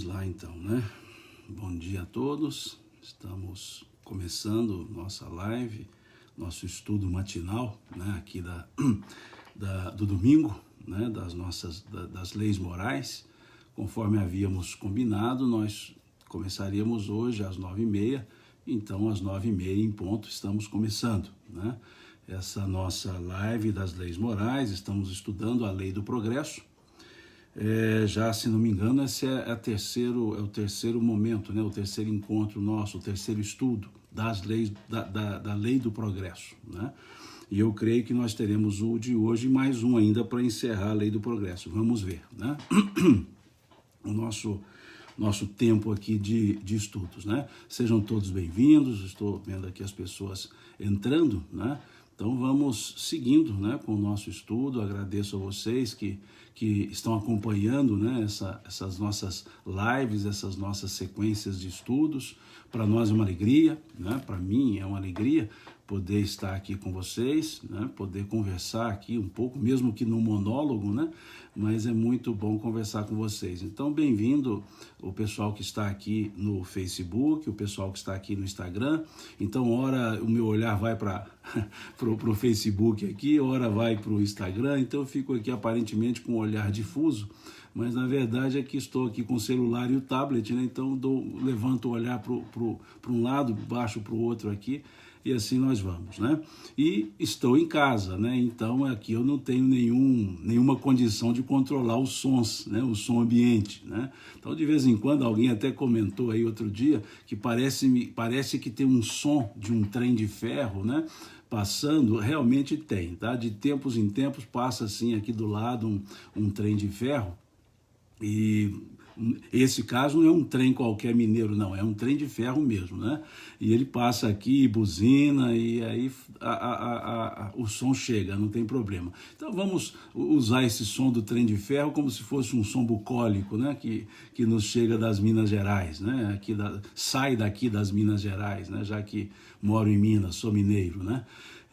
Vamos lá então, né? Bom dia a todos. Estamos começando nossa live, nosso estudo matinal, né? Aqui do domingo, né? Das leis morais. Conforme havíamos combinado, nós começaríamos hoje às 9h30. Então, às 9h30 em ponto, estamos começando, né? Essa nossa live das leis morais. Estamos estudando a lei do progresso. Já, se não me engano, esse é o terceiro momento, né? O terceiro encontro nosso, o terceiro estudo das leis, da lei do progresso, né? E eu creio que nós teremos o de hoje e mais um ainda para encerrar a lei do progresso. Vamos ver, né? O nosso tempo aqui de estudos, né? Sejam todos bem-vindos. Estou vendo aqui as pessoas entrando, né? Então vamos seguindo, né, com o nosso estudo. Agradeço a vocês que estão acompanhando, né, essas nossas lives, essas nossas sequências de estudos. Para nós é uma alegria, né? Para mim é uma alegria poder estar aqui com vocês, né? Poder conversar aqui um pouco, mesmo que no monólogo, né? Mas é muito bom conversar com vocês. Então, bem-vindo o pessoal que está aqui no Facebook, o pessoal que está aqui no Instagram. Então, ora o meu olhar vai para o Facebook aqui, ora vai para o Instagram. Então, eu fico aqui aparentemente com um olhar difuso, mas na verdade é que estou aqui com o celular e o tablet, né? Então, levanto o olhar para um lado, baixo para o outro aqui. E assim nós vamos, né? E estou em casa, né? Então aqui eu não tenho nenhuma condição de controlar os sons, né? O som ambiente, né? Então de vez em quando alguém até comentou aí outro dia que parece que tem um som de um trem de ferro, né? Passando, realmente tem, tá? De tempos em tempos passa assim aqui do lado um trem de ferro. E esse caso não é um trem qualquer mineiro, não, é um trem de ferro mesmo, né? E ele passa aqui, buzina, e aí o som chega, não tem problema. Então vamos usar esse som do trem de ferro como se fosse um som bucólico, né? Que nos chega das Minas Gerais, né? Sai daqui das Minas Gerais, né? Já que moro em Minas, sou mineiro, né?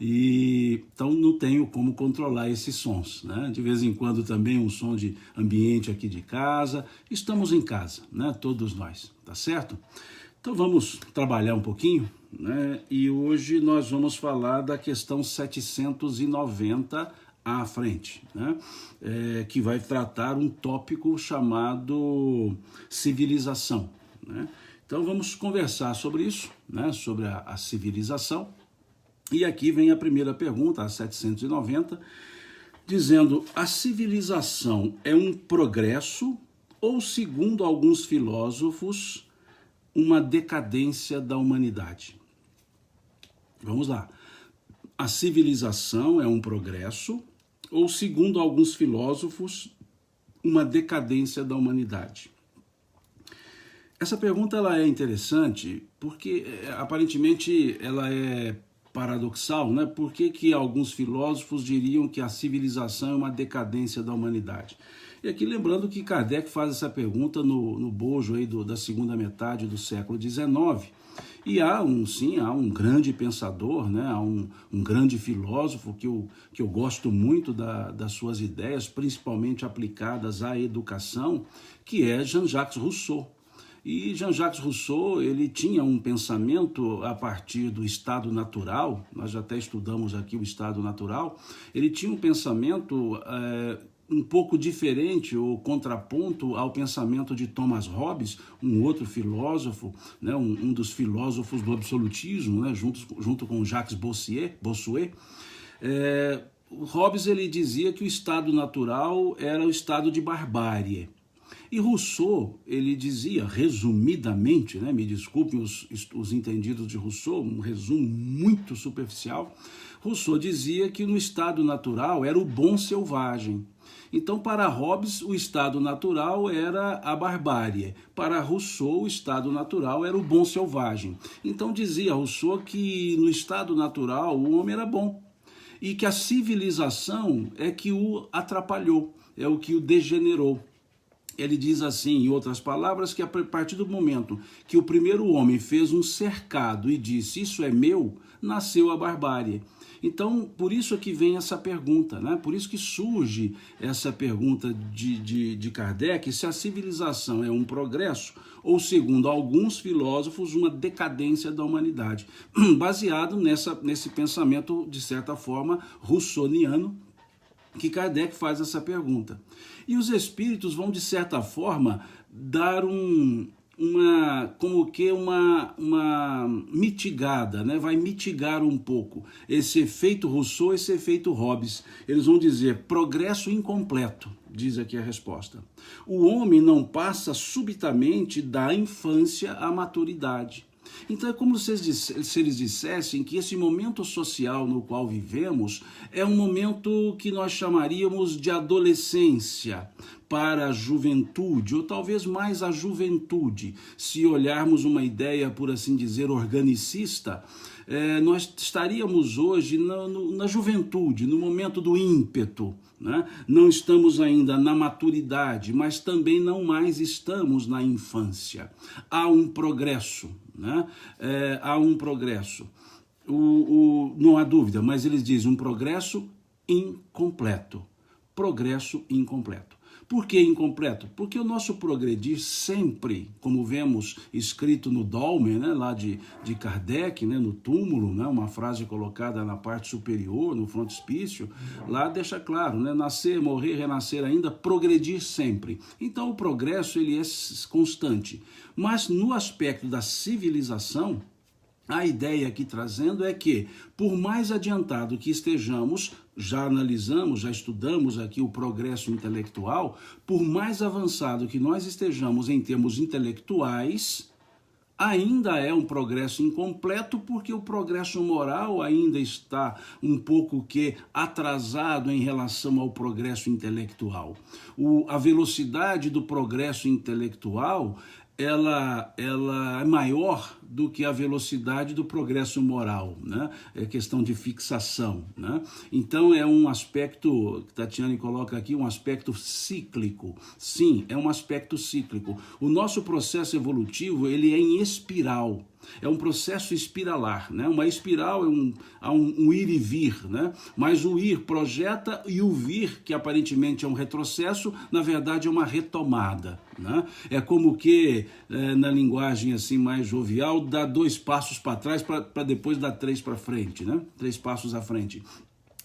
E então não tenho como controlar esses sons, né? De vez em quando também um som de ambiente aqui de casa. Estamos em casa, né? Todos nós, tá certo? Então vamos trabalhar um pouquinho, né? E hoje nós vamos falar da questão 790 à frente, né? Que vai tratar um tópico chamado civilização, né? Então vamos conversar sobre isso, né? Sobre a civilização. E aqui vem a primeira pergunta, a 790, dizendo: a civilização é um progresso ou, segundo alguns filósofos, uma decadência da humanidade? Vamos lá. A civilização é um progresso ou, segundo alguns filósofos, uma decadência da humanidade? Essa pergunta ela é interessante porque, aparentemente, ela é paradoxal, né? Por que alguns filósofos diriam que a civilização é uma decadência da humanidade? E aqui lembrando que Kardec faz essa pergunta no bojo aí da segunda metade do século XIX. E há um grande pensador, né? Há um grande filósofo que eu gosto muito das suas ideias, principalmente aplicadas à educação, que é Jean-Jacques Rousseau. E Jean-Jacques Rousseau, ele tinha um pensamento a partir do estado natural. Nós já até estudamos aqui o estado natural. Ele tinha um pensamento um pouco diferente, ou contraponto ao pensamento de Thomas Hobbes, um outro filósofo, né, um dos filósofos do absolutismo, né, junto com Jacques Bossuet. Hobbes, ele dizia que o estado natural era o estado de barbárie. E Rousseau, ele dizia, resumidamente, né, me desculpem os entendidos de Rousseau, um resumo muito superficial, Rousseau dizia que no estado natural era o bom selvagem. Então, para Hobbes, o estado natural era a barbárie. Para Rousseau, o estado natural era o bom selvagem. Então, dizia Rousseau que no estado natural o homem era bom e que a civilização é que o atrapalhou, é o que o degenerou. ele diz assim, em outras palavras, que a partir do momento que o primeiro homem fez um cercado e disse, isso é meu, nasceu a barbárie. Então, por isso é que vem essa pergunta, né? Por isso que surge essa pergunta de Kardec, se a civilização é um progresso ou, segundo alguns filósofos, uma decadência da humanidade, baseado nesse pensamento, de certa forma, russoniano, que Kardec faz essa pergunta. E os espíritos vão, de certa forma, dar uma mitigada, né? Vai mitigar um pouco esse efeito Rousseau, esse efeito Hobbes. Eles vão dizer progresso incompleto, diz aqui a resposta. O homem não passa subitamente da infância à maturidade. Então é como se eles dissessem que esse momento social no qual vivemos é um momento que nós chamaríamos de adolescência para a juventude, ou talvez mais a juventude. Se olharmos uma ideia, por assim dizer, organicista, nós estaríamos hoje na juventude, no momento do ímpeto, né? Não estamos ainda na maturidade, mas também não mais estamos na infância. Há um progresso, né? Há um progresso. Não há dúvida, mas eles dizem um progresso incompleto. Progresso incompleto. Por que incompleto? Porque o nosso progredir sempre, como vemos escrito no Dolmen, né, lá de Kardec, né, no túmulo, né, uma frase colocada na parte superior, no frontispício, lá deixa claro, né, nascer, morrer, renascer ainda, progredir sempre. Então o progresso ele é constante. Mas no aspecto da civilização, a ideia aqui trazendo é que, por mais adiantado que estejamos, já analisamos, já estudamos aqui o progresso intelectual, por mais avançado que nós estejamos em termos intelectuais, ainda é um progresso incompleto, porque o progresso moral ainda está um pouco atrasado em relação ao progresso intelectual. A velocidade do progresso intelectual ela é maior do que a velocidade do progresso moral, né? É questão de fixação, né? Então é um aspecto, Tatiane coloca aqui, um aspecto cíclico. Sim, é um aspecto cíclico. O nosso processo evolutivo, ele é em espiral. É um processo espiralar, né? Uma espiral há um ir e vir, né? Mas o ir projeta e o vir, que aparentemente é um retrocesso, na verdade é uma retomada, né? É como que, na linguagem assim mais jovial, dá 2 passos para trás para depois dar 3 para frente, né? 3 passos à frente.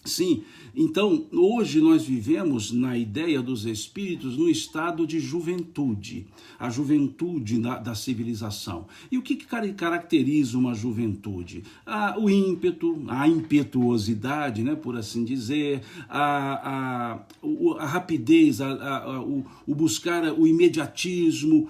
Sim, então hoje nós vivemos na ideia dos espíritos no estado de juventude, a juventude da civilização. E o que caracteriza uma juventude? O ímpeto, a impetuosidade, né, por assim dizer, a rapidez, o buscar o imediatismo.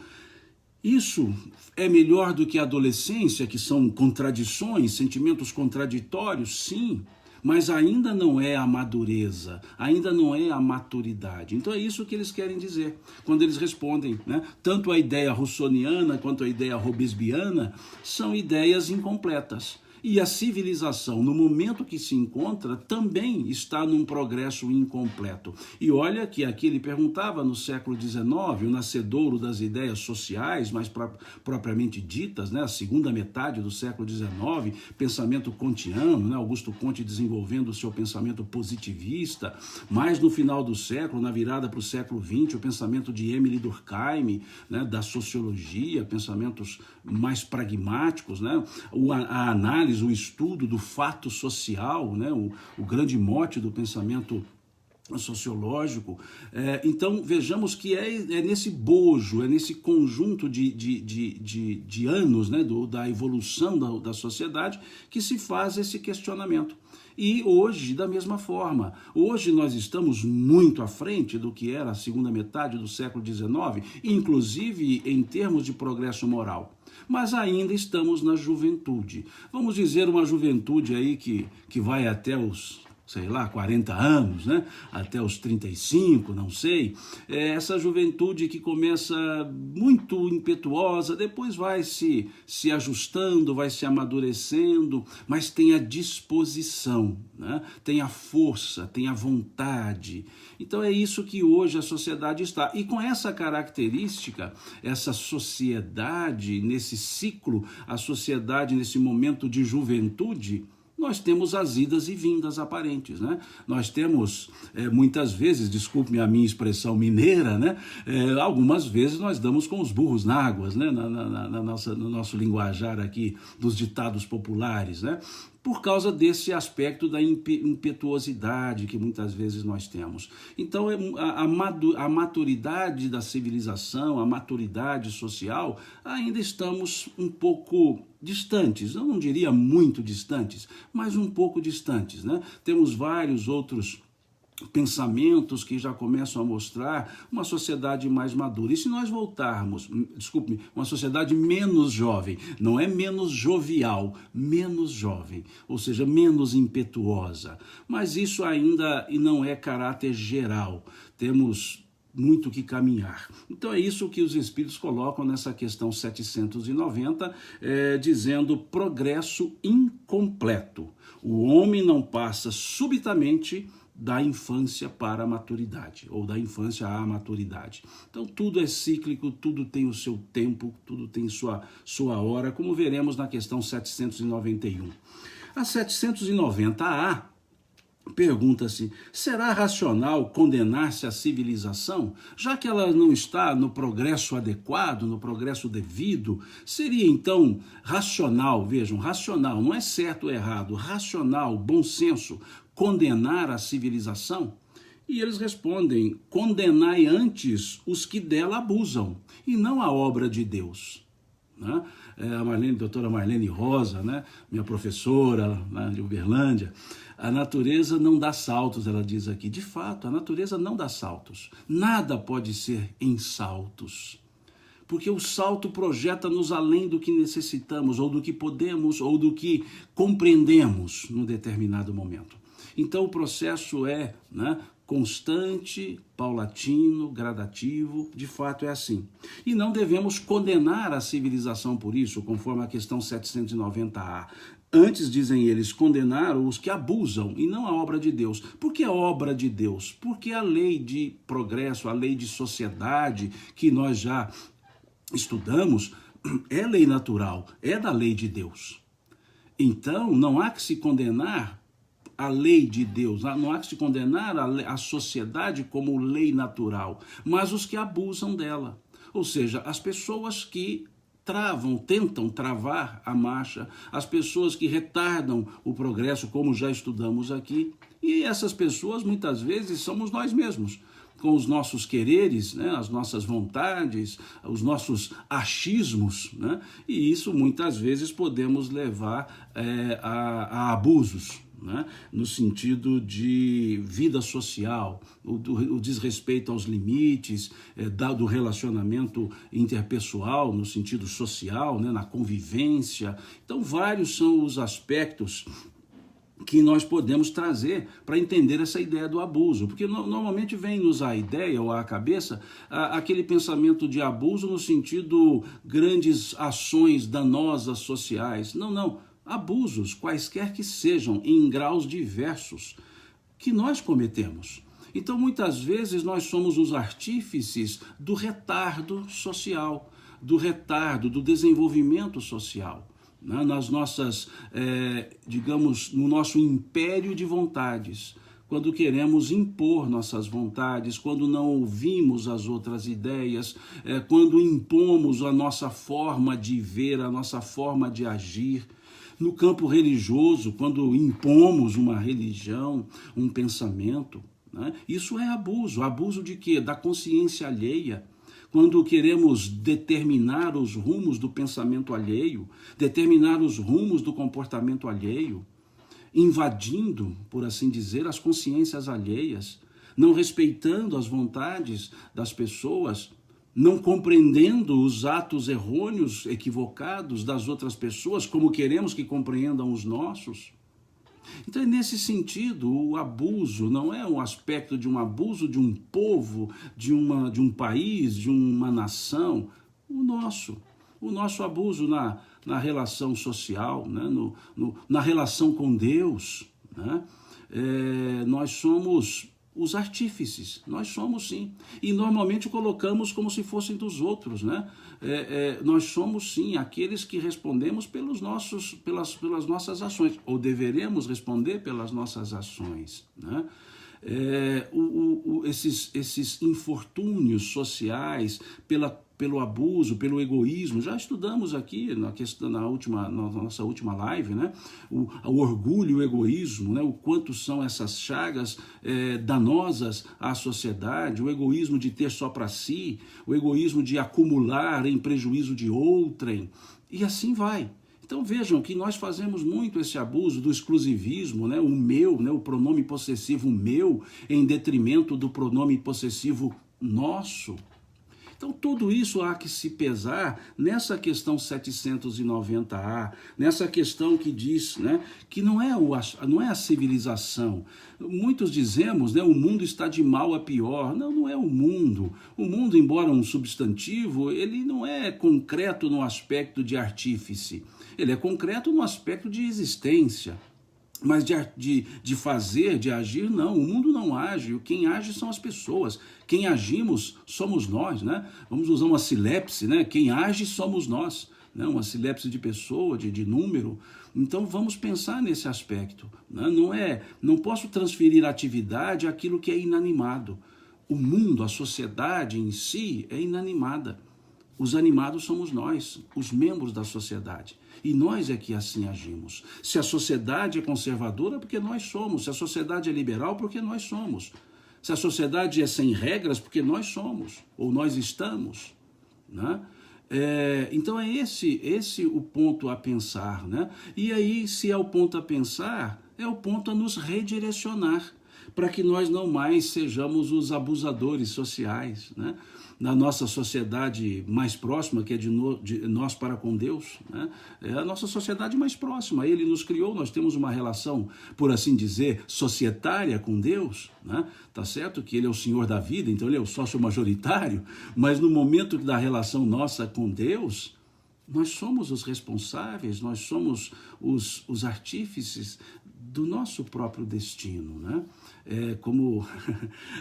Isso é melhor do que a adolescência, que são contradições, sentimentos contraditórios? Sim. Mas ainda não é a madureza, ainda não é a maturidade. Então é isso que eles querem dizer quando eles respondem, né? Tanto a ideia russoniana quanto a ideia robesbiana são ideias incompletas. E a civilização, no momento que se encontra, também está num progresso incompleto. E olha que aqui ele perguntava no século XIX, o nascedouro das ideias sociais, mais propriamente ditas, né, a segunda metade do século XIX, pensamento kantiano, né, Augusto Comte desenvolvendo o seu pensamento positivista, mais no final do século, na virada para o século XX, o pensamento de Emile Durkheim, né, da sociologia, pensamentos mais pragmáticos, né, a análise, o estudo do fato social, né, o grande mote do pensamento sociológico. Então vejamos que é nesse bojo, é nesse conjunto de anos, né, da evolução da sociedade que se faz esse questionamento. E hoje, da mesma forma, hoje nós estamos muito à frente do que era a segunda metade do século XIX, inclusive em termos de progresso moral. Mas ainda estamos na juventude. Vamos dizer uma juventude aí que vai até os sei lá, 40 anos, né? Até os 35, não sei. Essa juventude que começa muito impetuosa, depois vai se ajustando, vai se amadurecendo, mas tem a disposição, né? Tem a força, tem a vontade. Então é isso que hoje a sociedade está. E com essa característica, essa sociedade, nesse ciclo, a sociedade nesse momento de juventude, nós temos as idas e vindas aparentes, né? Nós temos, muitas vezes, desculpe-me a minha expressão mineira, né? Algumas vezes nós damos com os burros na água, né? No nosso linguajar aqui, dos ditados populares, né? Por causa desse aspecto da impetuosidade que muitas vezes nós temos. Então, a maturidade da civilização, a maturidade social, ainda estamos um pouco distantes, eu não diria muito distantes, mas um pouco distantes, né? Temos vários outros pensamentos que já começam a mostrar uma sociedade mais madura. E se nós voltarmos, desculpe-me, uma sociedade menos jovem, não é menos jovial, menos jovem, ou seja, menos impetuosa. Mas isso ainda não é caráter geral. Temos muito que caminhar. Então é isso que os Espíritos colocam nessa questão 790, dizendo progresso incompleto. O homem não passa subitamente da infância para a maturidade, ou da infância à maturidade. Então tudo é cíclico, tudo tem o seu tempo, tudo tem sua hora, como veremos na questão 791. A 790A pergunta-se, será racional condenar-se à civilização, já que ela não está no progresso adequado, no progresso devido? Seria então racional, vejam, racional, não é certo ou errado, racional, bom senso, condenar a civilização? E eles respondem, condenai antes os que dela abusam, e não a obra de Deus. Né? A doutora Marlene Rosa, né? Minha professora lá de Uberlândia, a natureza não dá saltos, ela diz aqui. De fato, a natureza não dá saltos. Nada pode ser em saltos. Porque o salto projeta-nos além do que necessitamos, ou do que podemos, ou do que compreendemos num determinado momento. Então o processo é, né, constante, paulatino, gradativo, de fato é assim. E não devemos condenar a civilização por isso, conforme a questão 790A. Antes, dizem eles, condenar os que abusam, e não a obra de Deus. Por que a obra de Deus? Porque a lei de progresso, a lei de sociedade, que nós já estudamos, é lei natural, é da lei de Deus. Então, não há que se condenar a lei de Deus, não há que se condenar a sociedade como lei natural, mas os que abusam dela. Ou seja, as pessoas que tentam travar a marcha, as pessoas que retardam o progresso, como já estudamos aqui, e essas pessoas muitas vezes somos nós mesmos, com os nossos quereres, né, as nossas vontades, os nossos achismos, né, e isso muitas vezes podemos levar a abusos, né, no sentido de vida social, o desrespeito aos limites do relacionamento interpessoal, no sentido social, né, na convivência. Então, vários são os aspectos que nós podemos trazer para entender essa ideia do abuso, porque normalmente vem-nos a ideia ou à cabeça aquele pensamento de abuso no sentido grandes ações danosas sociais. Não, abusos, quaisquer que sejam, em graus diversos, que nós cometemos. Então, muitas vezes, nós somos os artífices do retardo social, do retardo, do desenvolvimento social, né? Nas nossas, digamos, no nosso império de vontades, quando queremos impor nossas vontades, quando não ouvimos as outras ideias, quando impomos a nossa forma de ver, a nossa forma de agir. No campo religioso, quando impomos uma religião, um pensamento, né? Isso é abuso. Abuso de quê? Da consciência alheia. Quando queremos determinar os rumos do pensamento alheio, determinar os rumos do comportamento alheio, invadindo, por assim dizer, as consciências alheias, não respeitando as vontades das pessoas, não compreendendo os atos errôneos, equivocados das outras pessoas, como queremos que compreendam os nossos. Então, nesse sentido, o abuso não é um aspecto de um abuso de um povo, de um país, de uma nação, o nosso abuso na relação social, né? Na relação com Deus, né? Nós somos os artífices, nós somos sim, e normalmente colocamos como se fossem dos outros, né? Nós somos sim aqueles que respondemos pelas nossas ações, ou deveremos responder pelas nossas ações, né? Esses infortúnios sociais pelo abuso, pelo egoísmo, já estudamos aqui na nossa última live, né? O orgulho e o egoísmo, né? O quanto são essas chagas danosas à sociedade, o egoísmo de ter só para si, o egoísmo de acumular em prejuízo de outrem, e assim vai. Então vejam que nós fazemos muito esse abuso do exclusivismo, né? O meu, né? O pronome possessivo meu, em detrimento do pronome possessivo nosso. Então tudo isso há que se pesar nessa questão 790A, nessa questão que diz, né, que não é a civilização. Muitos dizemos, né, o mundo está de mal a pior. Não, não é o mundo. O mundo, embora um substantivo, ele não é concreto no aspecto de artífice. Ele é concreto no aspecto de existência. Mas de fazer, de agir, não. O mundo não age. Quem age são as pessoas. Quem agimos somos nós, né? Vamos usar uma silepse, né? Quem age somos nós, né? Uma silepse de pessoa, de número. Então vamos pensar nesse aspecto, né? Não posso transferir atividade àquilo que é inanimado. O mundo, a sociedade em si é inanimada. Os animados somos nós, os membros da sociedade. E nós é que assim agimos. Se a sociedade é conservadora, porque nós somos. Se a sociedade é liberal, porque nós somos. Se a sociedade é sem regras, porque nós somos, ou nós estamos, né? Então é esse o ponto a pensar, né? E aí, se é o ponto a pensar, é o ponto a nos redirecionar, para que nós não mais sejamos os abusadores sociais, né? Na nossa sociedade mais próxima, que é de nós para com Deus, né? É a nossa sociedade mais próxima. Ele nos criou, nós temos uma relação, por assim dizer, societária com Deus, né? Tá certo que Ele é o Senhor da vida, então Ele é o sócio majoritário, mas no momento da relação nossa com Deus, nós somos os responsáveis, nós somos os artífices do nosso próprio destino, né? Como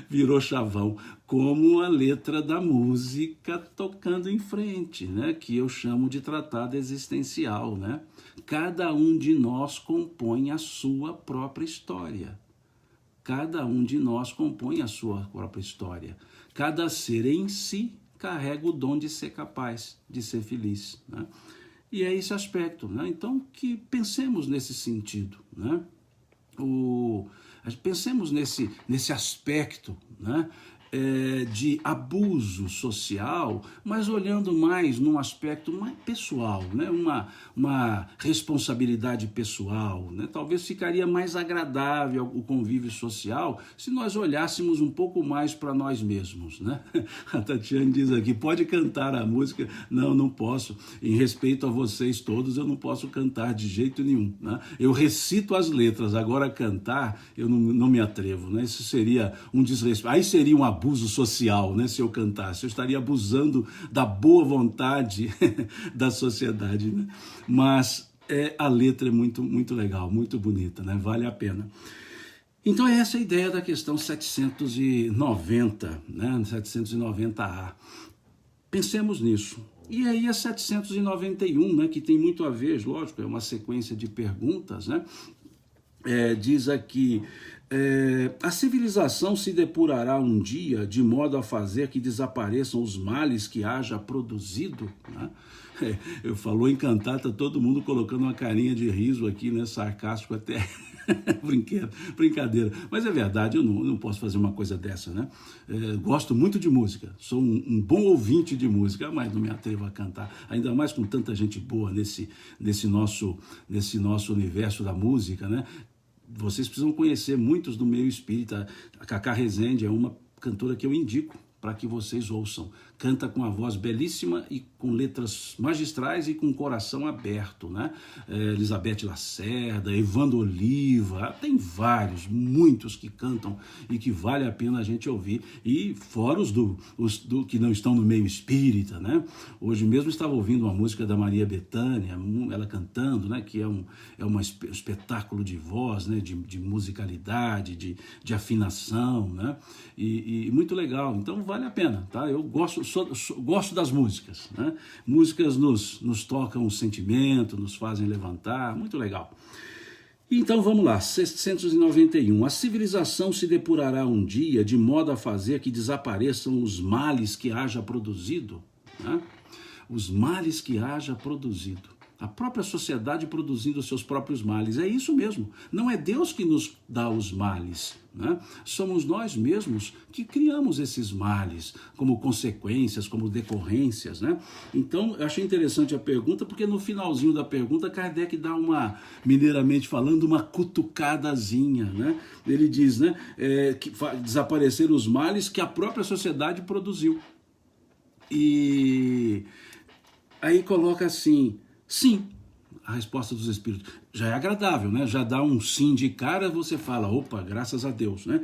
virou chavão, como a letra da música Tocando em Frente, né? Que eu chamo de tratado existencial, né? Cada um de nós compõe a sua própria história. Cada um de nós compõe a sua própria história. Cada ser em si carrega o dom de ser capaz de ser feliz, né? E é esse aspecto, né? Então, que pensemos nesse sentido, né? Pensemos nesse aspecto, né? De abuso social, mas olhando mais num aspecto mais pessoal, né? Uma responsabilidade pessoal, né? Talvez ficaria mais agradável o convívio social se nós olhássemos um pouco mais para nós mesmos, né? A Tatiane diz aqui, pode cantar a música? Não, não posso. Em respeito a vocês todos, eu não posso cantar de jeito nenhum, né? Eu recito as letras, agora cantar, eu não me atrevo, né? Isso seria um desrespeito. Aí seria um abuso social, né? Se eu cantasse, eu estaria abusando da boa vontade da sociedade, né? Mas a letra é muito, muito legal, muito bonita, né? Vale a pena. Então essa é a ideia da questão 790, né? 790A. Pensemos nisso. E aí a 791, né? Que tem muito a ver, lógico, é uma sequência de perguntas, né? Diz aqui, a civilização se depurará um dia de modo a fazer que desapareçam os males que haja produzido, né? Eu falou em cantar, tá todo mundo colocando uma carinha de riso aqui, né? Sarcástico até. Brincadeira, mas é verdade, eu não posso fazer uma coisa dessa, né? Gosto muito de música, sou um bom ouvinte de música, mas não me atrevo a cantar, ainda mais com tanta gente boa nesse nosso universo da música, né? Vocês precisam conhecer muitos do meio espírita. A Cacá Rezende é uma cantora que eu indico para que vocês ouçam. Canta com a voz belíssima e com letras magistrais e com o coração aberto, né? Elizabeth Lacerda, Evandro Oliva, tem vários, muitos que cantam e que vale a pena a gente ouvir. E fora os que não estão no meio espírita, né? Hoje mesmo estava ouvindo uma música da Maria Bethânia, ela cantando, né? Que é um espetáculo de voz, né? De musicalidade, de afinação, né? E muito legal, então vale a pena, tá? Eu gosto das músicas, né? Músicas nos tocam o sentimento, nos fazem levantar, muito legal. Então vamos lá, 691. A civilização se depurará um dia de modo a fazer que desapareçam os males que haja produzido, né? Os males que haja produzido. A própria sociedade produzindo os seus próprios males. É isso mesmo. Não é Deus que nos dá os males, né? Somos nós mesmos que criamos esses males como consequências, como decorrências, né? Então, eu achei interessante a pergunta, porque no finalzinho da pergunta, Kardec dá uma, mineiramente falando, uma cutucadazinha, né? Ele diz, né, que desaparecer os males que a própria sociedade produziu. E aí coloca assim... Sim, a resposta dos espíritos já é agradável, né? Já dá um sim de cara, você fala, opa, graças a Deus, né?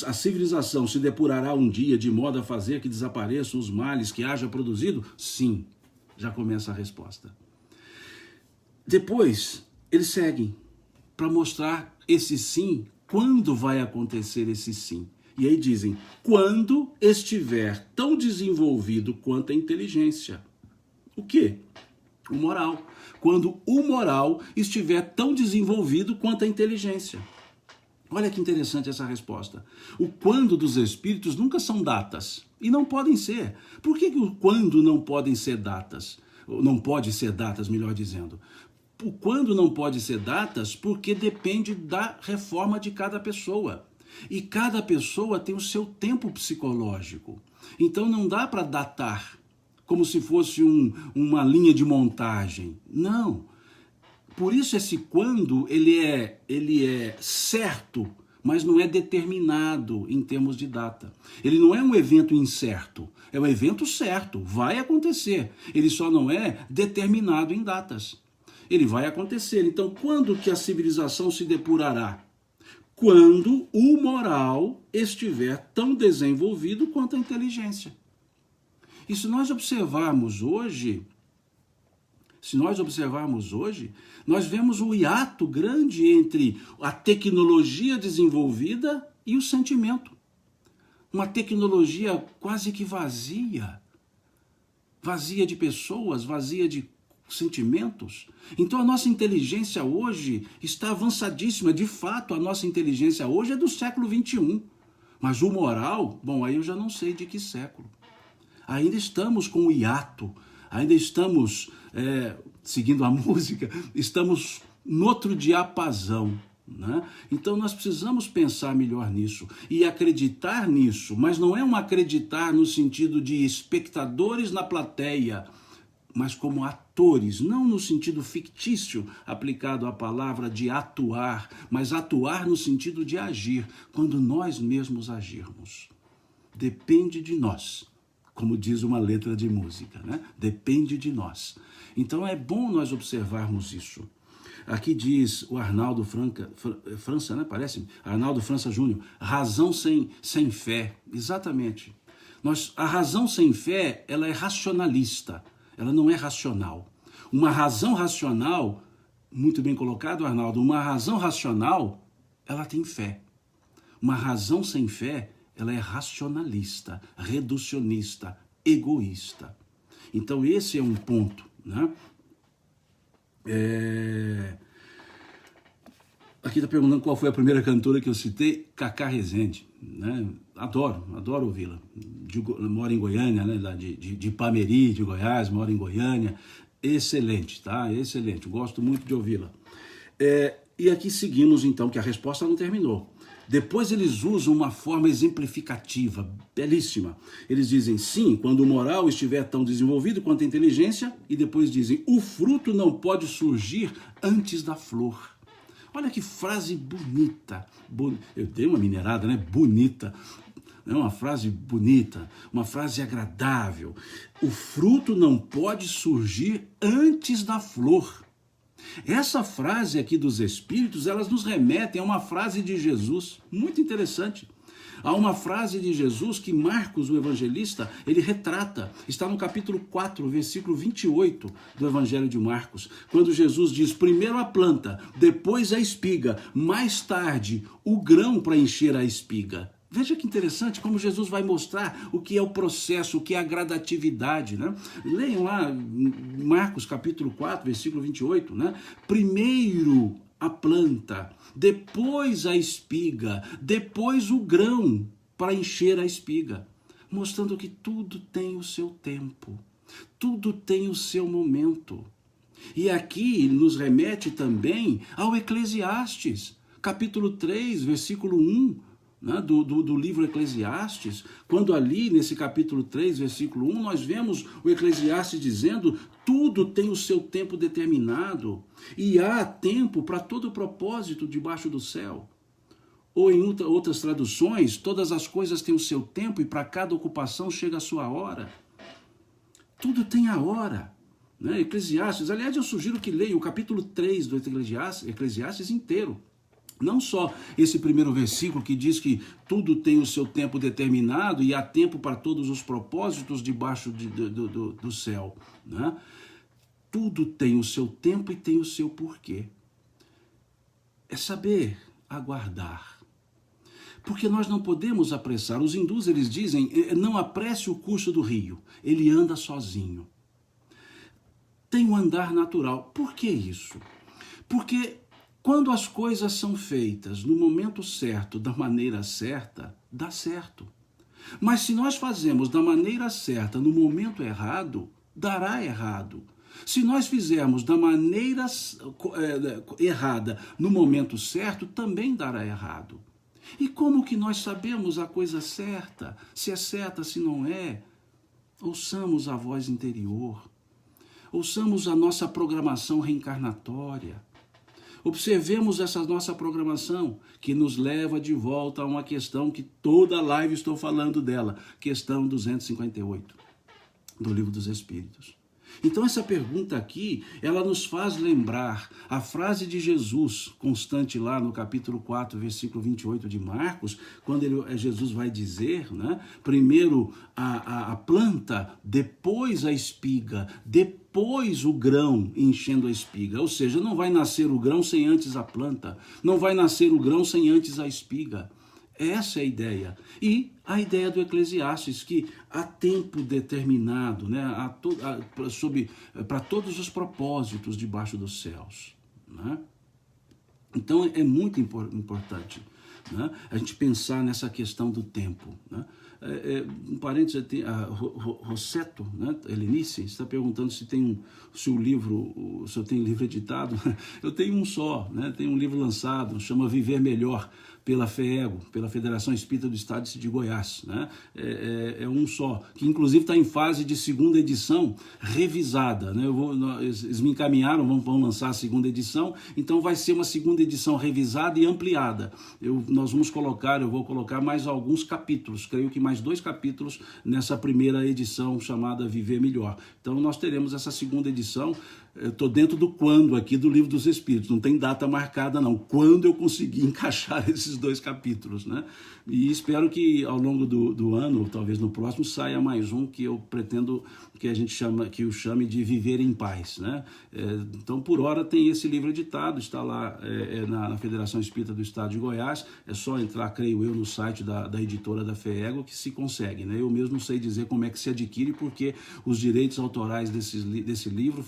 A civilização se depurará um dia de modo a fazer que desapareçam os males que haja produzido? Sim, já começa a resposta. Depois, eles seguem para mostrar esse sim, quando vai acontecer esse sim. E aí dizem, quando estiver tão desenvolvido quanto a inteligência. O quê? O moral. Quando o moral estiver tão desenvolvido quanto a inteligência. Olha que interessante essa resposta. O quando dos espíritos nunca são datas. E não podem ser. Por que o quando não podem ser datas? Não pode ser datas, melhor dizendo. O quando não pode ser datas porque depende da reforma de cada pessoa. E cada pessoa tem o seu tempo psicológico. Então não dá para datar como se fosse uma linha de montagem. Não. Por isso esse quando, ele é certo, mas não é determinado em termos de data. Ele não é um evento incerto, é um evento certo, vai acontecer. Ele só não é determinado em datas. Ele vai acontecer. Então, quando que a civilização se depurará? Quando o moral estiver tão desenvolvido quanto a inteligência. E se nós observarmos hoje, nós vemos um hiato grande entre a tecnologia desenvolvida e o sentimento. Uma tecnologia quase que vazia. Vazia de pessoas, vazia de sentimentos. Então a nossa inteligência hoje está avançadíssima. De fato, a nossa inteligência hoje é do século XXI. Mas o moral, bom, aí eu já não sei de que século. Ainda estamos com o hiato, ainda estamos, seguindo a música, estamos no outro diapasão, né? Então nós precisamos pensar melhor nisso e acreditar nisso, mas não é um acreditar no sentido de espectadores na plateia, mas como atores, não no sentido fictício aplicado à palavra de atuar, mas atuar no sentido de agir, quando nós mesmos agirmos. Depende de nós. Como diz uma letra de música, né? Depende de nós. Então é bom nós observarmos isso. Aqui diz o Arnaldo França, né? Parece? Arnaldo França Júnior, razão sem fé. Exatamente. A razão sem fé, ela é racionalista, ela não é racional. Uma razão racional, muito bem colocado, Arnaldo, uma razão racional, ela tem fé. Uma razão sem fé, ela é racionalista, reducionista, egoísta. Então esse é um ponto, né? Aqui está perguntando qual foi a primeira cantora que eu citei, Cacá Rezende, né? Adoro ouvi-la. Mora em Goiânia, né? De Ipameri, de Goiás, mora em Goiânia. Excelente, tá? Excelente, gosto muito de ouvi-la. E aqui seguimos então, que a resposta não terminou. Depois eles usam uma forma exemplificativa, belíssima. Eles dizem, sim, quando o moral estiver tão desenvolvido quanto a inteligência, e depois dizem, o fruto não pode surgir antes da flor. Olha que frase bonita. Eu dei uma minerada, né? Bonita. É uma frase bonita, uma frase agradável. O fruto não pode surgir antes da flor. Essa frase aqui dos Espíritos, elas nos remetem a uma frase de Jesus, muito interessante. Há uma frase de Jesus que Marcos, o evangelista, ele retrata. Está no capítulo 4, versículo 28 do Evangelho de Marcos, quando Jesus diz, primeiro a planta, depois a espiga, mais tarde o grão para encher a espiga. Veja que interessante como Jesus vai mostrar o que é o processo, o que é a gradatividade, né? Leiam lá Marcos capítulo 4, versículo 28, né? Primeiro a planta, depois a espiga, depois o grão para encher a espiga, mostrando que tudo tem o seu tempo, tudo tem o seu momento. E aqui nos remete também ao Eclesiastes, capítulo 3, versículo 1, né, do livro Eclesiastes, quando ali nesse capítulo 3, versículo 1, nós vemos o Eclesiastes dizendo, tudo tem o seu tempo determinado e há tempo para todo propósito debaixo do céu. Ou em outras traduções, todas as coisas têm o seu tempo e para cada ocupação chega a sua hora. Tudo tem a hora. Né? Eclesiastes, aliás, eu sugiro que leia o capítulo 3 do Eclesiastes inteiro. Não só esse primeiro versículo que diz que tudo tem o seu tempo determinado e há tempo para todos os propósitos debaixo do céu. Né? Tudo tem o seu tempo e tem o seu porquê. É saber aguardar. Porque nós não podemos apressar. Os hindus, eles dizem, não apresse o curso do rio, ele anda sozinho. Tem um andar natural. Por que isso? Porque quando as coisas são feitas no momento certo, da maneira certa, dá certo. Mas se nós fazemos da maneira certa, no momento errado, dará errado. Se nós fizermos da maneira errada, no momento certo, também dará errado. E como que nós sabemos a coisa certa? Se é certa, se não é? Ouçamos a voz interior. Ouçamos a nossa programação reencarnatória. Observemos essa nossa programação, que nos leva de volta a uma questão que toda live estou falando dela, questão 258, do Livro dos Espíritos. Então essa pergunta aqui, ela nos faz lembrar a frase de Jesus, constante lá no capítulo 4, versículo 28 de Marcos, quando Jesus vai dizer, né, primeiro a planta, depois a espiga, depois o grão enchendo a espiga. Ou seja, não vai nascer o grão sem antes a planta, não vai nascer o grão sem antes a espiga. Essa é a ideia. E a ideia do Eclesiastes, que há tempo determinado, né, para todos os propósitos debaixo dos céus. Né? Então é muito importante, né, a gente pensar nessa questão do tempo. Né? Um parênteses, Rossetto, né, Helenice, está perguntando se eu tenho livro editado. Eu tenho um só, né, tenho um livro lançado, chama Viver Melhor, pela FEEGO, pela Federação Espírita do Estado de Goiás. Né? É um só, que inclusive está em fase de segunda edição revisada. Né? Eles me encaminharam, vão lançar a segunda edição, então vai ser uma segunda edição revisada e ampliada. Eu vou colocar mais alguns capítulos, creio que mais 2 capítulos nessa primeira edição chamada Viver Melhor. Então nós teremos essa segunda edição. Eu estou dentro do quando aqui do Livro dos Espíritos, não tem data marcada não, quando eu conseguir encaixar esses 2 capítulos, né? E espero que ao longo do ano, ou talvez no próximo, saia mais um que eu pretendo que eu chame de Viver em Paz, né? Então, por hora, tem esse livro editado, está lá na Federação Espírita do Estado de Goiás, é só entrar, creio eu, no site da editora da FEEGO que se consegue, né? Eu mesmo não sei dizer como é que se adquire, porque os direitos autorais desse livro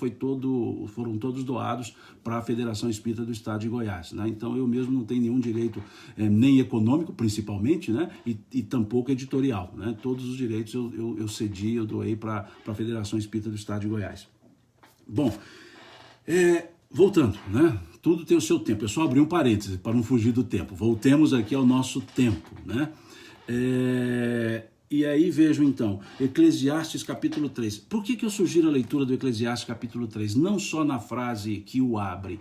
foram todos doados para a Federação Espírita do Estado de Goiás, né? Então, eu mesmo não tenho nenhum direito, nem econômico, principalmente, né? E tampouco editorial, né? Todos os direitos eu cedi, eu doei para a Federação Espírita do Estado de Goiás. Bom, voltando, né? Tudo tem o seu tempo. Eu só abri um parêntese para não fugir do tempo. Voltemos aqui ao nosso tempo, né? E aí vejo então, Eclesiastes capítulo 3. Por que eu sugiro a leitura do Eclesiastes capítulo 3? Não só na frase que o abre,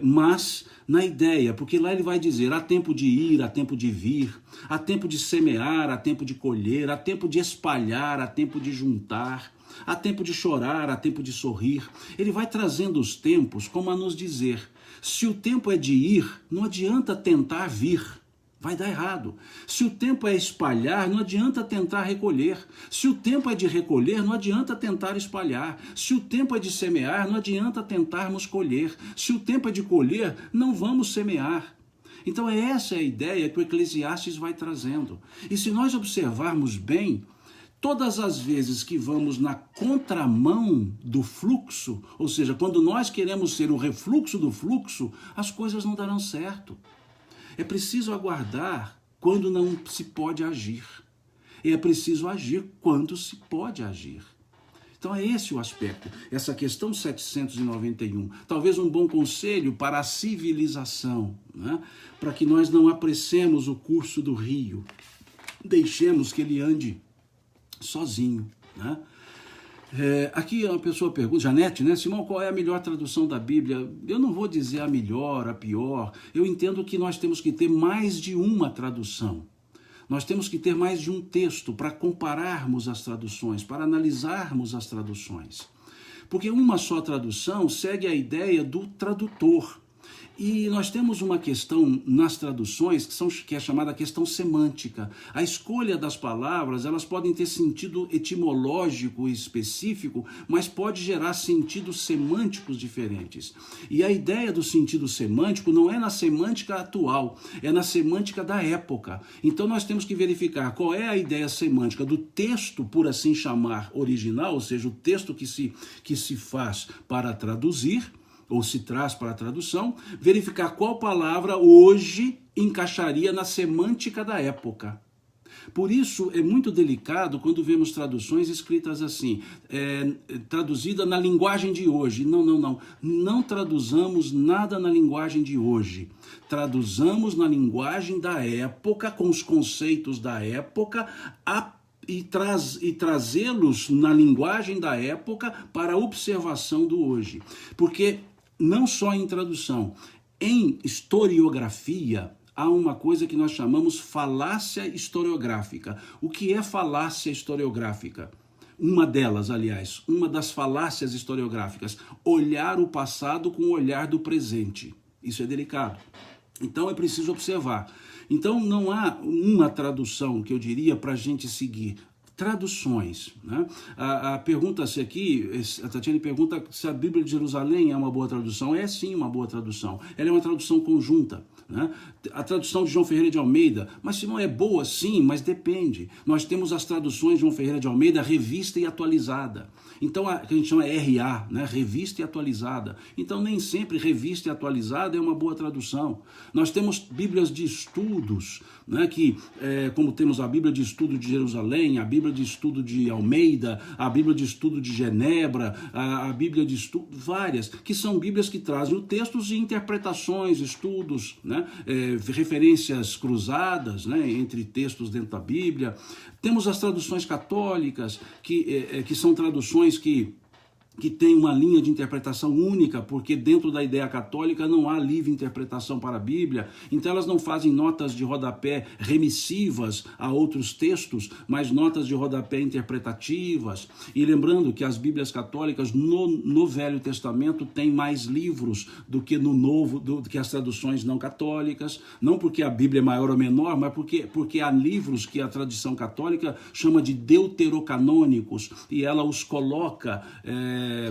mas na ideia, porque lá ele vai dizer, há tempo de ir, há tempo de vir, há tempo de semear, há tempo de colher, há tempo de espalhar, há tempo de juntar, há tempo de chorar, há tempo de sorrir. Ele vai trazendo os tempos como a nos dizer, se o tempo é de ir, não adianta tentar vir. Vai dar errado. Se o tempo é espalhar, não adianta tentar recolher. Se o tempo é de recolher, não adianta tentar espalhar. Se o tempo é de semear, não adianta tentarmos colher. Se o tempo é de colher, não vamos semear. Então essa é a ideia que o Eclesiastes vai trazendo. E se nós observarmos bem, todas as vezes que vamos na contramão do fluxo, ou seja, quando nós queremos ser o refluxo do fluxo, as coisas não darão certo. É preciso aguardar quando não se pode agir. E é preciso agir quando se pode agir. Então é esse o aspecto, essa questão 791. Talvez um bom conselho para a civilização, né? Para que nós não apressemos o curso do rio. Deixemos que ele ande sozinho, né? Aqui uma pessoa pergunta, Janete, né? Simão, qual é a melhor tradução da Bíblia? Eu não vou dizer a melhor, a pior. Eu entendo que nós temos que ter mais de uma tradução. Nós temos que ter mais de um texto para compararmos as traduções, para analisarmos as traduções. Porque uma só tradução segue a ideia do tradutor. E nós temos uma questão nas traduções que é chamada questão semântica. A escolha das palavras, elas podem ter sentido etimológico específico, mas pode gerar sentidos semânticos diferentes. E a ideia do sentido semântico não é na semântica atual, é na semântica da época. Então nós temos que verificar qual é a ideia semântica do texto, por assim chamar, original, ou seja, o texto que se faz para traduzir, ou se traz para a tradução, verificar qual palavra hoje encaixaria na semântica da época. Por isso é muito delicado quando vemos traduções escritas assim, traduzida na linguagem de hoje. Não traduzamos nada na linguagem de hoje. Traduzamos na linguagem da época, com os conceitos da época, e trazê-los na linguagem da época para a observação do hoje. Porque não só em tradução, em historiografia, há uma coisa que nós chamamos falácia historiográfica. O que é falácia historiográfica? Uma delas, aliás, uma das falácias historiográficas, olhar o passado com o olhar do presente. Isso é delicado. Então é preciso observar. Então não há uma tradução que eu diria para a gente seguir. Traduções, né? Pergunta-se aqui, a Tatiane pergunta se a Bíblia de Jerusalém é uma boa tradução. É sim uma boa tradução. Ela é uma tradução conjunta, né? A tradução de João Ferreira de Almeida, mas se não é boa, sim, mas depende. Nós temos as traduções de João Ferreira de Almeida revista e atualizada. Então a gente chama RA, né? Revista e atualizada. Então nem sempre revista e atualizada é uma boa tradução. Nós temos Bíblias de estudos, né? Como temos a Bíblia de Estudo de Jerusalém, a Bíblia de Estudo de Almeida, a Bíblia de Estudo de Genebra, a Bíblia de Estudo, várias, que são Bíblias que trazem textos e interpretações, estudos, né? Referências cruzadas, né? Entre textos dentro da Bíblia. Temos as traduções católicas, que são traduções que tem uma linha de interpretação única, porque dentro da ideia católica não há livre interpretação para a Bíblia, então elas não fazem notas de rodapé remissivas a outros textos, mas notas de rodapé interpretativas. E lembrando que as Bíblias católicas no Velho Testamento têm mais livros do que no Novo, do que as traduções não católicas, não porque a Bíblia é maior ou menor, mas porque há livros que a tradição católica chama de deuterocanônicos, e ela os coloca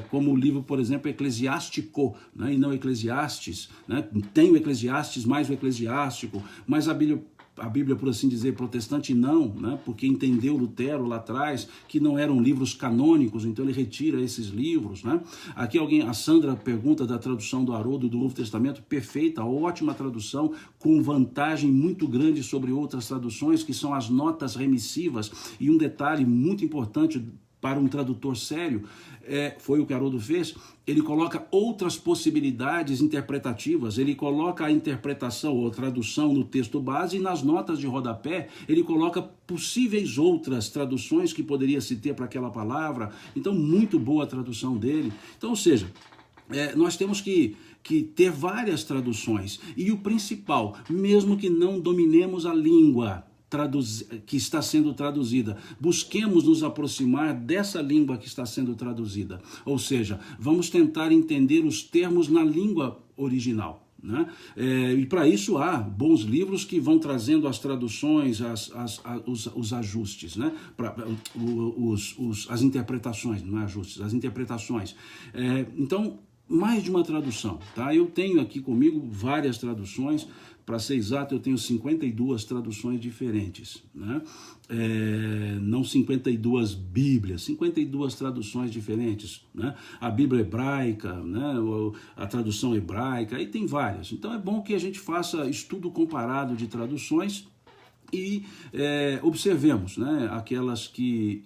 como o livro, por exemplo, Eclesiástico, né, e não Eclesiastes, né? Tem o Eclesiastes mais o Eclesiástico, mas a Bíblia, por assim dizer, protestante não, né? Porque entendeu Lutero lá atrás que não eram livros canônicos, então ele retira esses livros, né? Aqui a Sandra pergunta da tradução do Haroldo do Novo Testamento, perfeita, ótima tradução, com vantagem muito grande sobre outras traduções, que são as notas remissivas. E um detalhe muito importante para um tradutor sério, foi o que Haroldo fez, ele coloca outras possibilidades interpretativas, ele coloca a interpretação ou tradução no texto base e nas notas de rodapé ele coloca possíveis outras traduções que poderia se ter para aquela palavra. Então, muito boa a tradução dele. Então, ou seja, nós temos que ter várias traduções. E o principal, mesmo que não dominemos a língua que está sendo traduzida, busquemos nos aproximar dessa língua que está sendo traduzida. Ou seja, vamos tentar entender os termos na língua original. Né? E para isso há bons livros que vão trazendo as traduções, os ajustes, né? As interpretações, não é ajustes, as interpretações. Então, mais de uma tradução, tá? Eu tenho aqui comigo várias traduções, para ser exato, eu tenho 52 traduções diferentes, né? Não 52 Bíblias, 52 traduções diferentes, né? A Bíblia hebraica, né? A tradução hebraica, aí tem várias. Então é bom que a gente faça estudo comparado de traduções e observemos, né? Aquelas que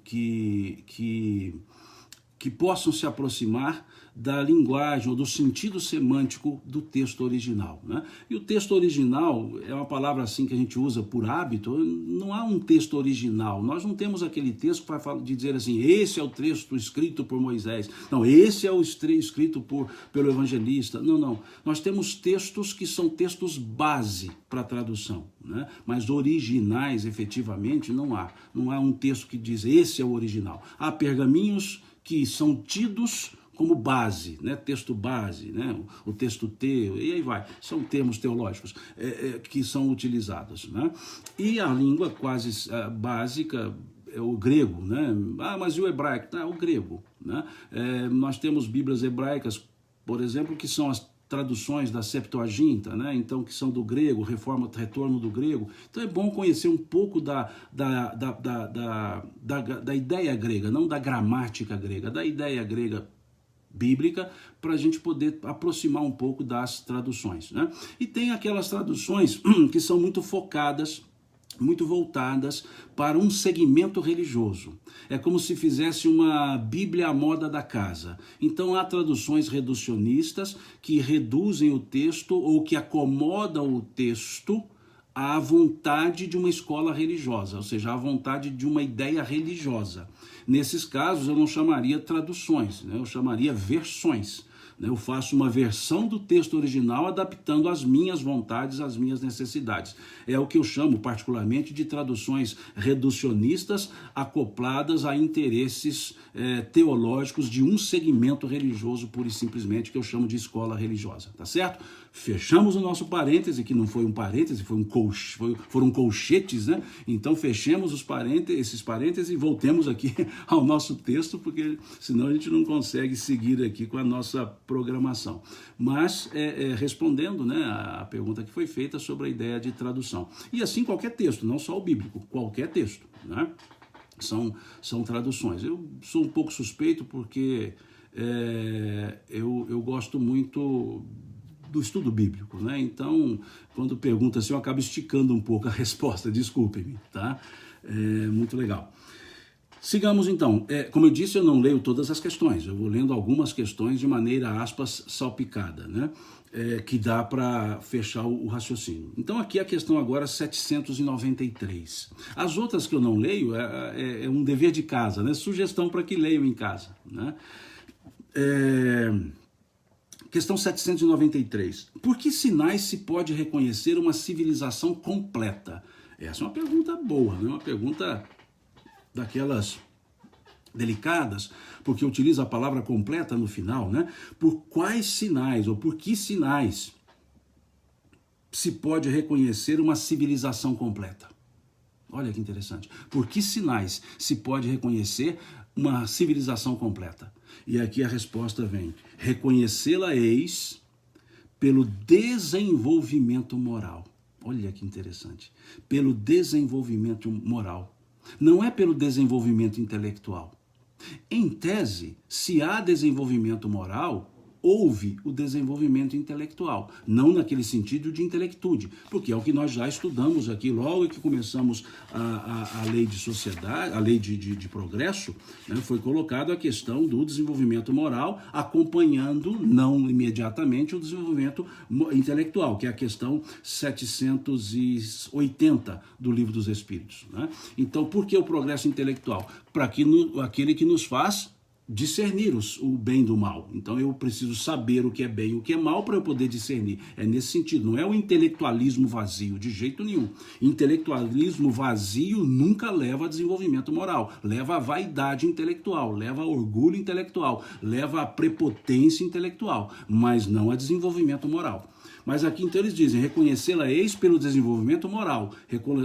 possam se aproximar da linguagem ou do sentido semântico do texto original, né? E o texto original é uma palavra assim que a gente usa por hábito. Não há um texto original. Nós não temos aquele texto que vai dizer assim, esse é o texto escrito por Moisés. Não, esse é o escrito pelo evangelista. Não. Nós temos textos que são textos base para a tradução, né? Mas originais, efetivamente, não há. Não há um texto que diz, esse é o original. Há pergaminhos que são tidos como base, né? Texto base, né? O texto teu, e aí vai. São termos teológicos que são utilizados, né? E a língua quase básica é o grego, né? Mas e o hebraico? O grego, né? Nós temos Bíblias hebraicas, por exemplo, que são as traduções da Septuaginta, né? Então, que são do grego, retorno do grego. Então é bom conhecer um pouco da ideia grega, não da gramática grega, da ideia grega bíblica, para a gente poder aproximar um pouco das traduções, né? E tem aquelas traduções que são muito focadas, muito voltadas para um segmento religioso. É como se fizesse uma Bíblia à moda da casa. Então há traduções reducionistas que reduzem o texto ou que acomodam o texto à vontade de uma escola religiosa, ou seja, à vontade de uma ideia religiosa. Nesses casos eu não chamaria traduções, né? Eu chamaria versões. Eu faço uma versão do texto original adaptando às minhas vontades, às minhas necessidades. É o que eu chamo particularmente de traduções reducionistas acopladas a interesses teológicos de um segmento religioso, pura e simplesmente, que eu chamo de escola religiosa, tá certo? Fechamos o nosso parêntese, que não foi um parêntese, foram colchetes, né? Então fechemos esses parênteses e voltemos aqui ao nosso texto, porque senão a gente não consegue seguir aqui com a nossa programação. Mas respondendo, né, a pergunta que foi feita sobre a ideia de tradução. E assim qualquer texto, não só o bíblico, qualquer texto, né? São traduções. Eu sou um pouco suspeito porque eu gosto muito do estudo bíblico, né? Então, quando pergunta assim, eu acabo esticando um pouco a resposta, desculpem-me, tá? Muito legal. Sigamos então. Como eu disse, eu não leio todas as questões, eu vou lendo algumas questões de maneira, aspas, salpicada, né? Que dá para fechar o raciocínio. Então aqui a questão agora 793. As outras que eu não leio é um dever de casa, né? Sugestão para que leiam em casa, né? Questão 793. Por que sinais se pode reconhecer uma civilização completa? Essa é uma pergunta boa, né? Uma pergunta daquelas delicadas, porque utiliza a palavra completa no final, né? Por quais sinais, ou por que sinais se pode reconhecer uma civilização completa? Olha que interessante. Por que sinais se pode reconhecer uma civilização completa? E aqui a resposta vem. Reconhecê-la-eis pelo desenvolvimento moral. Olha que interessante. Pelo desenvolvimento moral. Não é pelo desenvolvimento intelectual. Em tese, se há desenvolvimento moral, houve o desenvolvimento intelectual, não naquele sentido de intelectude, porque é o que nós já estudamos aqui logo que começamos a lei de sociedade, a lei de progresso, né, foi colocado a questão do desenvolvimento moral, acompanhando, não imediatamente, o desenvolvimento intelectual, que é a questão 780 do Livro dos Espíritos. Né? Então, por que o progresso intelectual? Para aquele que nos faz discernir o bem do mal. Então eu preciso saber o que é bem e o que é mal para eu poder discernir. É nesse sentido, não é o intelectualismo vazio, de jeito nenhum. Intelectualismo vazio nunca leva a desenvolvimento moral, leva a vaidade intelectual, leva a orgulho intelectual, leva a prepotência intelectual, mas não a desenvolvimento moral. Mas aqui então eles dizem, reconhecê-la-eis pelo desenvolvimento moral,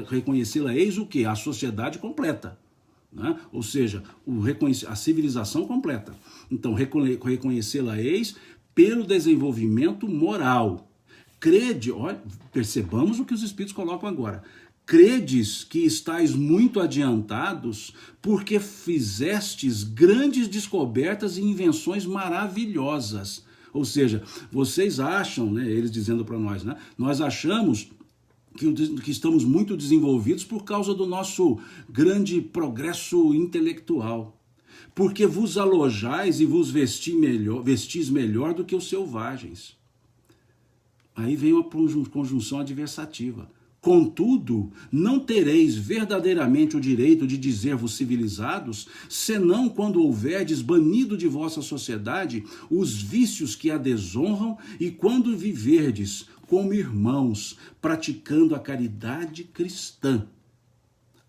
reconhecê-la-eis o quê? A sociedade completa. Né? Ou seja, a civilização completa. Então, reconhecê-la-eis pelo desenvolvimento moral. Crede, olha, percebamos o que os Espíritos colocam agora. Credes que estáis muito adiantados porque fizestes grandes descobertas e invenções maravilhosas. Ou seja, vocês acham, né, eles dizendo para nós, né, nós achamos que estamos muito desenvolvidos por causa do nosso grande progresso intelectual. Porque vos alojais e vos vestis melhor do que os selvagens. Aí vem uma conjunção adversativa. Contudo, não tereis verdadeiramente o direito de dizer-vos civilizados, senão quando houverdes banido de vossa sociedade os vícios que a desonram e quando viverdes como irmãos, praticando a caridade cristã.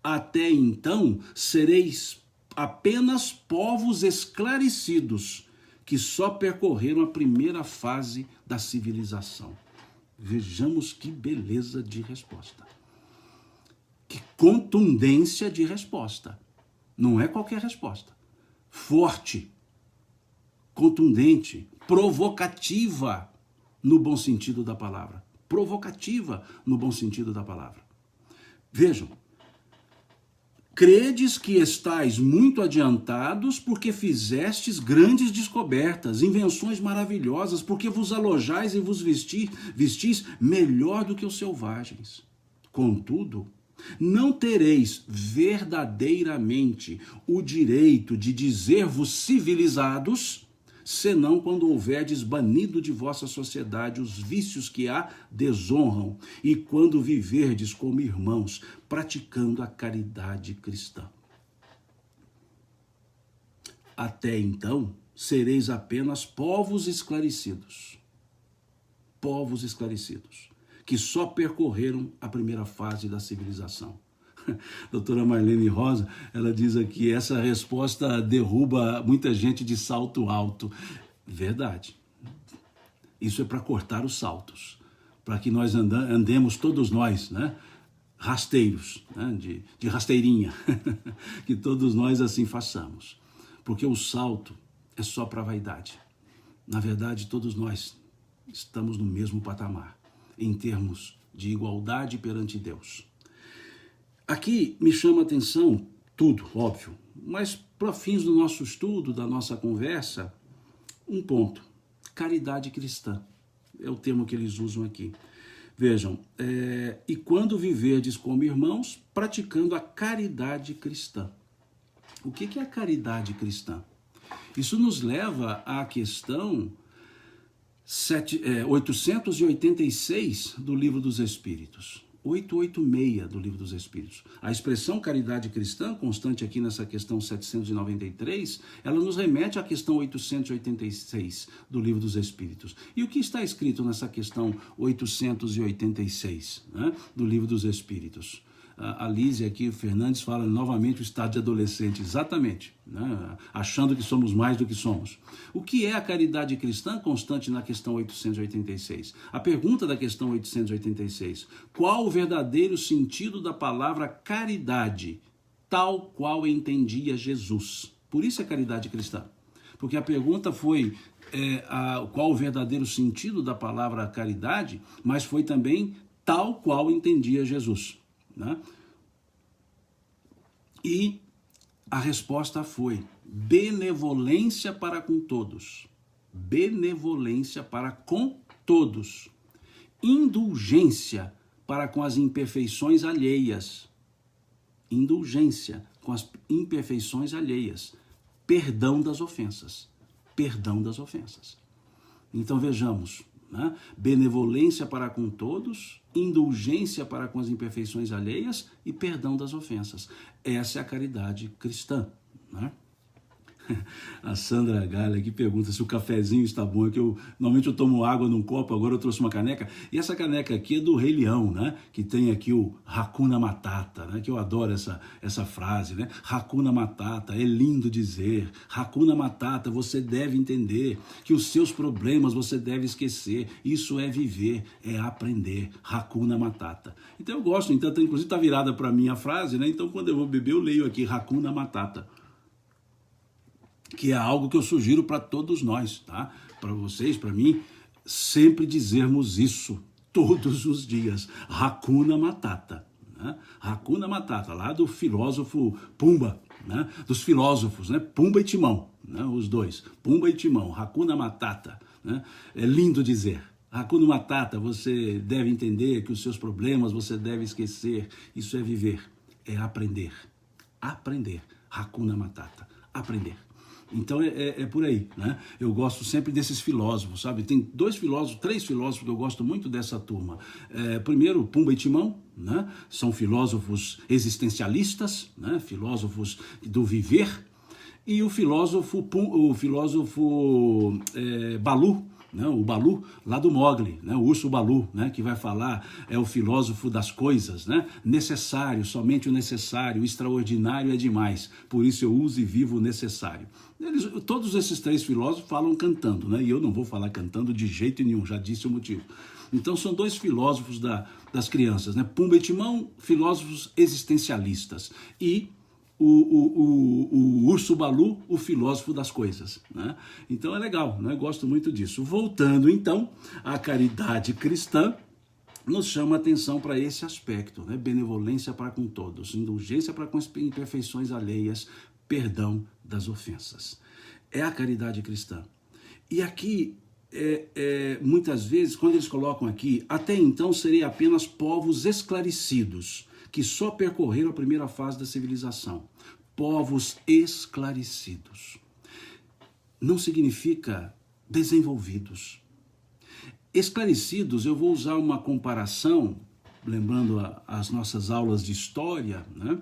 Até então, sereis apenas povos esclarecidos, que só percorreram a primeira fase da civilização. Vejamos que beleza de resposta. Que contundência de resposta. Não é qualquer resposta. Forte, contundente, provocativa, no bom sentido da palavra. Provocativa no bom sentido da palavra. Vejam, credes que estáis muito adiantados porque fizestes grandes descobertas, invenções maravilhosas, porque vos alojais e vos vestis melhor do que os selvagens. Contudo, não tereis verdadeiramente o direito de dizer-vos civilizados, senão quando houverdes banido de vossa sociedade os vícios que a desonram e quando viverdes como irmãos, praticando a caridade cristã. Até então, sereis apenas povos esclarecidos, que só percorreram a primeira fase da civilização. Doutora Marlene Rosa, ela diz aqui, essa resposta derruba muita gente de salto alto. Verdade. Isso é para cortar os saltos, para que nós andemos todos nós, né? Rasteiros, né? de rasteirinha, que todos nós assim façamos. Porque o salto é só para a vaidade. Na verdade, todos nós estamos no mesmo patamar, em termos de igualdade perante Deus. Aqui me chama a atenção tudo, óbvio, mas para fins do nosso estudo, da nossa conversa, um ponto, caridade cristã, é o termo que eles usam aqui. Vejam, e quando viverdes como irmãos, praticando a caridade cristã. O que é a caridade cristã? Isso nos leva à questão 886 do Livro dos Espíritos. 886 do Livro dos Espíritos. A expressão caridade cristã, constante aqui nessa questão 793, ela nos remete à questão 886 do Livro dos Espíritos. E o que está escrito nessa questão 886, né, do Livro dos Espíritos? A Lízia aqui, o Fernandes, fala novamente o estado de adolescente, exatamente, né? Achando que somos mais do que somos. O que é a caridade cristã constante na questão 886? A pergunta da questão 886, qual o verdadeiro sentido da palavra caridade, tal qual entendia Jesus? Por isso é caridade cristã, porque a pergunta foi qual o verdadeiro sentido da palavra caridade, mas foi também tal qual entendia Jesus. Né? E a resposta foi benevolência para com todos. benevolência para com todos, indulgência para com as imperfeições alheias, indulgência com as imperfeições alheias, perdão das ofensas, perdão das ofensas. Então vejamos, né? Benevolência para com todos, indulgência para com as imperfeições alheias e perdão das ofensas. Essa é a caridade cristã, né? A Sandra Galha aqui pergunta se o cafezinho está bom, é que normalmente eu tomo água num copo, agora eu trouxe uma caneca, e essa caneca aqui é do Rei Leão, né? Que tem aqui o Hakuna Matata, né? Que eu adoro essa frase, né? Hakuna Matata, é lindo dizer, Hakuna Matata, você deve entender que os seus problemas você deve esquecer, isso é viver, é aprender, Hakuna Matata. Então eu gosto, então inclusive está virada para mim a frase, né? Então quando eu vou beber eu leio aqui Hakuna Matata, que é algo que eu sugiro para todos nós, tá? Para vocês, para mim, sempre dizermos isso todos os dias. Hakuna Matata, né? Hakuna Matata, lá do filósofo Pumba, né? Dos filósofos, né? Pumba e Timão, né? Os dois, Pumba e Timão, Hakuna Matata, né? É lindo dizer. Hakuna Matata, você deve entender que os seus problemas você deve esquecer. Isso é viver, é aprender. Aprender. Hakuna Matata, aprender. Então é por aí, né? Eu gosto sempre desses filósofos, sabe? Tem três filósofos que eu gosto muito dessa turma. Primeiro, Pumba e Timão, né? São filósofos existencialistas, né? Filósofos do viver. E o filósofo Balu, né? O Balu lá do Mogli, né? O urso Balu, né? Que vai falar, é o filósofo das coisas, né? Necessário, somente o necessário, o extraordinário é demais, por isso eu uso e vivo o necessário. Todos esses três filósofos falam cantando, né? E eu não vou falar cantando de jeito nenhum, já disse o motivo. Então são dois filósofos das crianças, né? Pumba e Timão, filósofos existencialistas, e o urso Balu, o filósofo das coisas, né? Então é legal, né? Gosto muito disso. Voltando então, a caridade cristã nos chama a atenção para esse aspecto, né? Benevolência para com todos, indulgência para com as imperfeições alheias, perdão das ofensas. É a caridade cristã. E aqui, muitas vezes, quando eles colocam aqui, até então seria apenas povos esclarecidos, que só percorreram a primeira fase da civilização. Povos esclarecidos. Não significa desenvolvidos. Esclarecidos, eu vou usar uma comparação, lembrando as nossas aulas de história, né?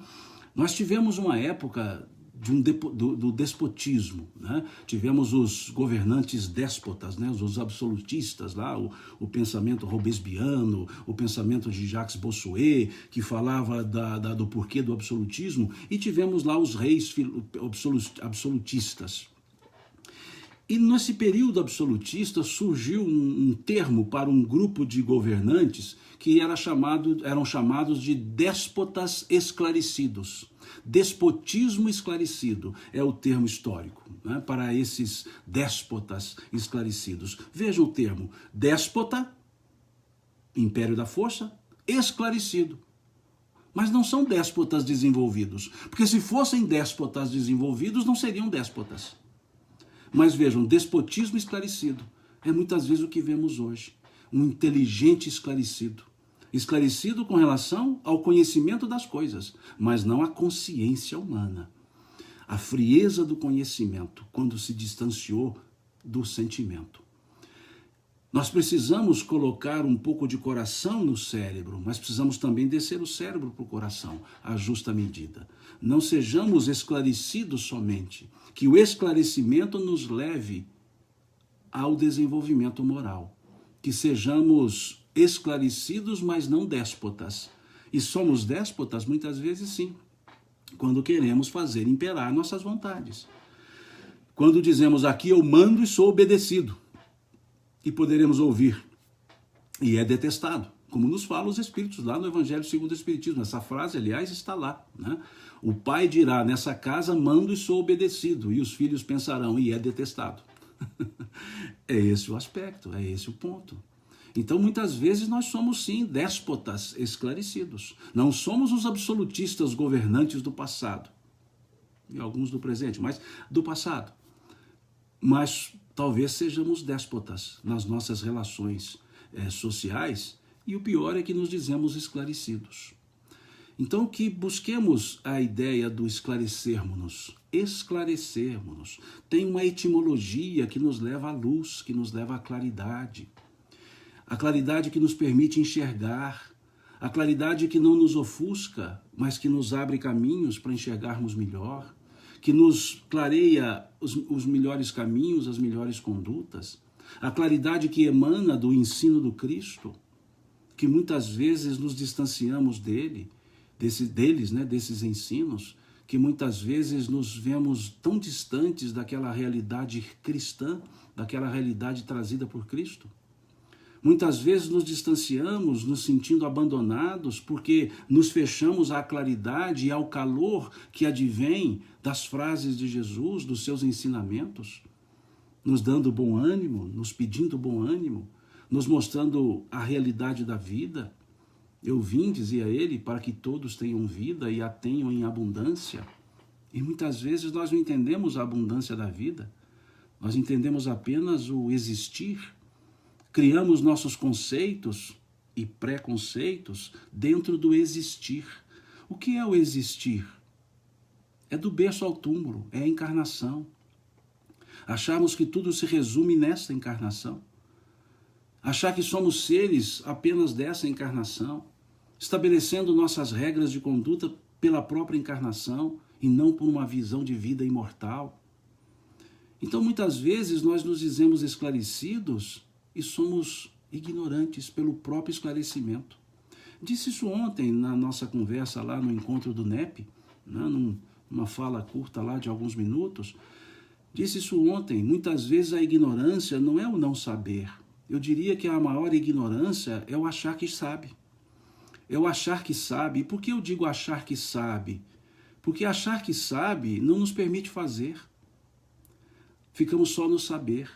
Nós tivemos uma época do despotismo, né? Tivemos os governantes déspotas, né? Os absolutistas lá, o pensamento robespierriano, o pensamento de Jacques Bossuet, que falava do porquê do absolutismo, e tivemos lá os reis absolutistas. E nesse período absolutista surgiu um termo para um grupo de governantes que eram chamados de déspotas esclarecidos. Despotismo esclarecido é o termo histórico, né, para esses déspotas esclarecidos. Veja o termo: déspota, império da força, esclarecido. Mas não são déspotas desenvolvidos, porque se fossem déspotas desenvolvidos não seriam déspotas. Mas vejam, despotismo esclarecido é muitas vezes o que vemos hoje. Um inteligente esclarecido. Esclarecido com relação ao conhecimento das coisas, mas não à consciência humana. A frieza do conhecimento, quando se distanciou do sentimento. Nós precisamos colocar um pouco de coração no cérebro, mas precisamos também descer o cérebro para o coração, à justa medida. Não sejamos esclarecidos somente, que o esclarecimento nos leve ao desenvolvimento moral. Que sejamos esclarecidos, mas não déspotas. E somos déspotas muitas vezes sim, quando queremos fazer imperar nossas vontades. Quando dizemos aqui eu mando e sou obedecido. E poderemos ouvir, e é detestado, como nos falam os Espíritos lá no Evangelho segundo o Espiritismo. Essa frase, aliás, está lá, né? O pai dirá, nessa casa mando e sou obedecido, e os filhos pensarão, e é detestado. É esse o aspecto, é esse o ponto. Então, muitas vezes, nós somos, sim, déspotas esclarecidos. Não somos os absolutistas governantes do passado, e alguns do presente, mas do passado. Mas talvez sejamos déspotas nas nossas relações sociais, e o pior é que nos dizemos esclarecidos. Então, que busquemos a ideia do esclarecermos-nos. Esclarecermos-nos. Tem uma etimologia que nos leva à luz, que nos leva à claridade. A claridade que nos permite enxergar. A claridade que não nos ofusca, mas que nos abre caminhos para enxergarmos melhor. Que nos clareia os melhores caminhos, as melhores condutas. A claridade que emana do ensino do Cristo, que muitas vezes nos distanciamos desses ensinos, que muitas vezes nos vemos tão distantes daquela realidade cristã, daquela realidade trazida por Cristo. Muitas vezes nos distanciamos, nos sentindo abandonados, porque nos fechamos à claridade e ao calor que advém das frases de Jesus, dos seus ensinamentos, nos dando bom ânimo, nos pedindo bom ânimo, nos mostrando a realidade da vida. Eu vim, dizia ele, para que todos tenham vida e a tenham em abundância. E muitas vezes nós não entendemos a abundância da vida. Nós entendemos apenas o existir. Criamos nossos conceitos e preconceitos dentro do existir. O que é o existir? É do berço ao túmulo, é a encarnação. Acharmos que tudo se resume nessa encarnação. Achar que somos seres apenas dessa encarnação, estabelecendo nossas regras de conduta pela própria encarnação e não por uma visão de vida imortal. Então, muitas vezes, nós nos dizemos esclarecidos e somos ignorantes pelo próprio esclarecimento. Disse isso ontem na nossa conversa lá no encontro do NEP, né, numa fala curta lá de alguns minutos. Disse isso ontem, muitas vezes a ignorância não é o não saber. Eu diria que a maior ignorância é o achar que sabe. É o achar que sabe. E por que eu digo achar que sabe? Porque achar que sabe não nos permite fazer. Ficamos só no saber.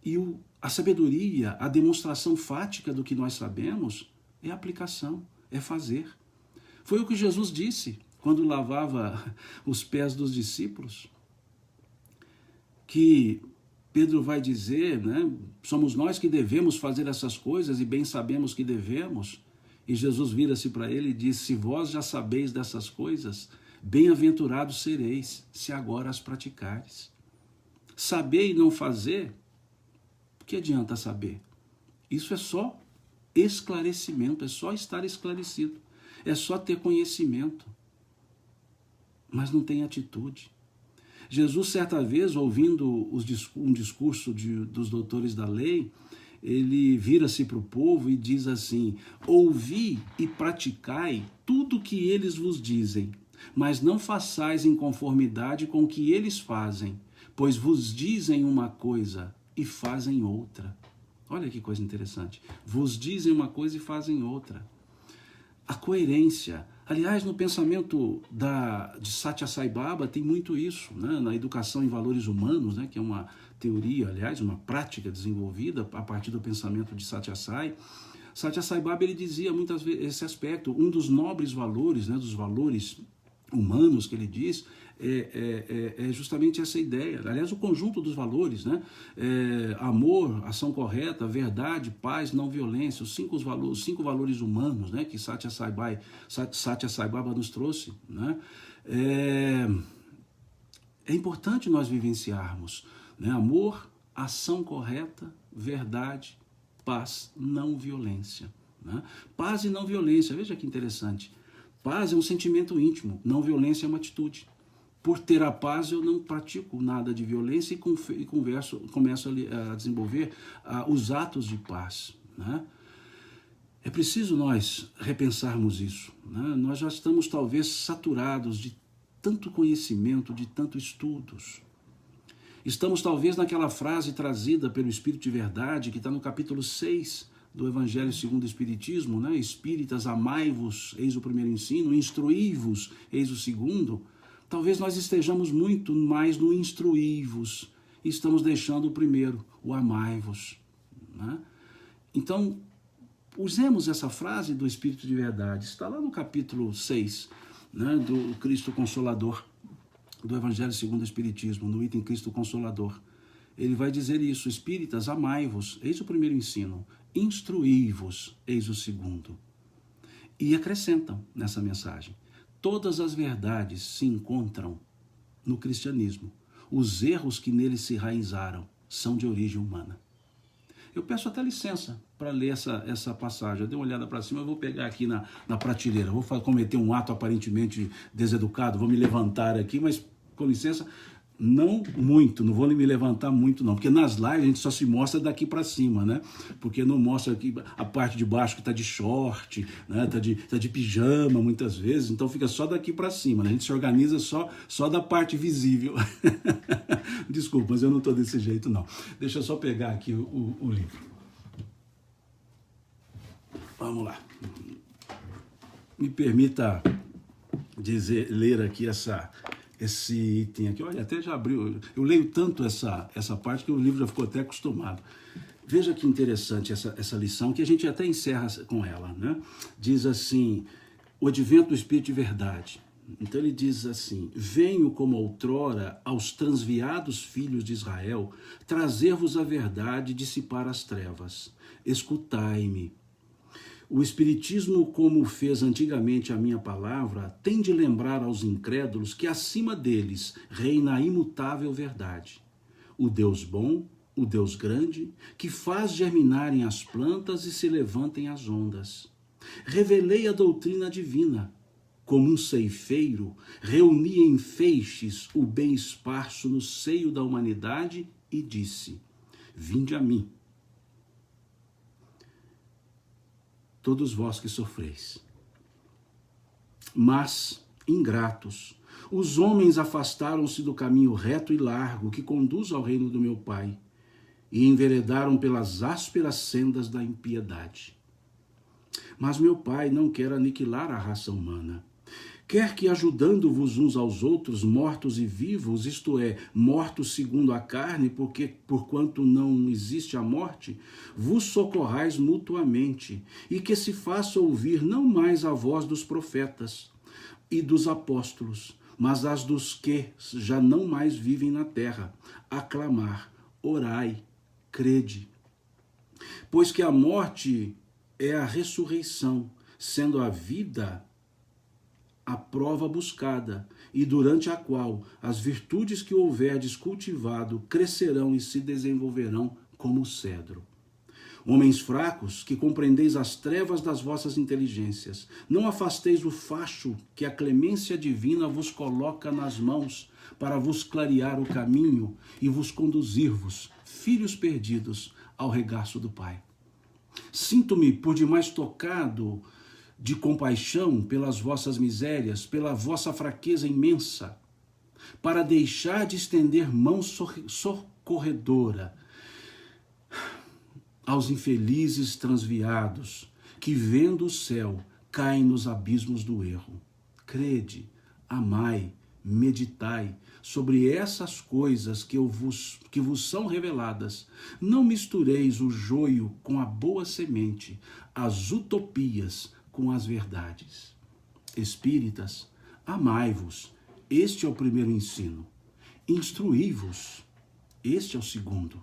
E a sabedoria, a demonstração fática do que nós sabemos, é a aplicação, é fazer. Foi o que Jesus disse quando lavava os pés dos discípulos. Que Pedro vai dizer, né, somos nós que devemos fazer essas coisas e bem sabemos que devemos. E Jesus vira-se para ele e diz, se vós já sabeis dessas coisas, bem-aventurados sereis, se agora as praticares. Saber e não fazer, o que adianta saber? Isso é só esclarecimento, é só estar esclarecido, é só ter conhecimento, mas não tem atitude. Jesus, certa vez, ouvindo um discurso dos doutores da lei, ele vira-se para o povo e diz assim, ouvi e praticai tudo o que eles vos dizem, mas não façais em conformidade com o que eles fazem, pois vos dizem uma coisa e fazem outra. Olha que coisa interessante. Vos dizem uma coisa e fazem outra. A coerência. Aliás, no pensamento de Satya Sai Baba tem muito isso, né? Na educação em valores humanos, né? Que é uma teoria, aliás, uma prática desenvolvida a partir do pensamento de Satya Sai. Satya Sai Baba, ele dizia muitas vezes esse aspecto, um dos nobres valores, né? Dos valores humanos que ele diz, é justamente essa ideia. Aliás, o conjunto dos valores, né? Amor, ação correta, verdade, paz, não violência, os cinco valores humanos, né? Que Satya Sai Baba nos trouxe, né? É importante nós vivenciarmos, né? Amor, ação correta, verdade, paz, não violência, né? Paz e não violência, veja que interessante. Paz é um sentimento íntimo, não violência é uma atitude. Por ter a paz, eu não pratico nada de violência e começo a desenvolver os atos de paz, né? É preciso nós repensarmos isso, né? Nós já estamos talvez saturados de tanto conhecimento, de tantos estudos. Estamos talvez naquela frase trazida pelo Espírito de Verdade, que está no capítulo 6 do Evangelho segundo o Espiritismo, né? Espíritas, amai-vos, eis o primeiro ensino, instruí-vos, eis o segundo. Talvez nós estejamos muito mais no instruí-vos e estamos deixando o primeiro, o amai-vos, né? Então, usemos essa frase do Espírito de Verdade, está lá no capítulo 6, né, do Cristo Consolador, do Evangelho segundo o Espiritismo, no item Cristo Consolador. ele vai dizer isso: espíritas, amai-vos, eis o primeiro ensino, instruí-vos, eis o segundo. E acrescentam nessa mensagem: todas as verdades se encontram no cristianismo. Os erros que nele se enraizaram são de origem humana. Eu peço até licença para ler essa passagem. Eu dei uma olhada para cima, eu vou pegar aqui na prateleira. Vou cometer um ato aparentemente deseducado, vou me levantar aqui, mas com licença, não muito, não vou me levantar muito não, porque nas lives a gente só se mostra daqui para cima, né? Porque não mostra aqui a parte de baixo que está de short, né? Tá de pijama muitas vezes, então fica só daqui para cima, né? A gente se organiza só da parte visível. Desculpa, mas eu não estou desse jeito não. Deixa eu só pegar aqui o livro. Vamos lá. Me permita ler aqui esse item aqui. Olha, até já abriu. Eu leio tanto essa parte que o livro já ficou até acostumado. Veja que interessante essa lição, que a gente até encerra com ela, né? Diz assim: o advento do Espírito de verdade. Então ele diz assim: venho como outrora aos transviados filhos de Israel trazer-vos a verdade e dissipar as trevas. Escutai-me. O Espiritismo, como fez antigamente a minha palavra, tem de lembrar aos incrédulos que acima deles reina a imutável verdade. O Deus bom, o Deus grande, que faz germinarem as plantas e se levantem as ondas. Revelei a doutrina divina. Como um ceifeiro, reuni em feixes o bem esparso no seio da humanidade e disse: vinde a mim, todos vós que sofreis. Mas, ingratos, os homens afastaram-se do caminho reto e largo que conduz ao reino do meu Pai e enveredaram pelas ásperas sendas da impiedade. Mas meu Pai não quer aniquilar a raça humana. Quer que, ajudando-vos uns aos outros, mortos e vivos, isto é, mortos segundo a carne, porque, porquanto não existe a morte, vos socorrais mutuamente, e que se faça ouvir não mais a voz dos profetas e dos apóstolos, mas as dos que já não mais vivem na terra, a clamar: orai, crede. Pois que a morte é a ressurreição, sendo a vida a prova buscada, e durante a qual as virtudes que houverdes cultivado crescerão e se desenvolverão como o cedro. Homens fracos, que compreendeis as trevas das vossas inteligências, não afasteis o facho que a clemência divina vos coloca nas mãos para vos clarear o caminho e vos conduzir-vos, filhos perdidos, ao regaço do Pai. Sinto-me por demais tocado de compaixão pelas vossas misérias, pela vossa fraqueza imensa, para deixar de estender mão socorredora aos infelizes transviados, que vendo o céu, caem nos abismos do erro. Crede, amai, meditai sobre essas coisas que vos são reveladas. Não mistureis o joio com a boa semente, as utopias com as verdades. Espíritas, amai-vos, este é o primeiro ensino. Instruí-vos, este é o segundo.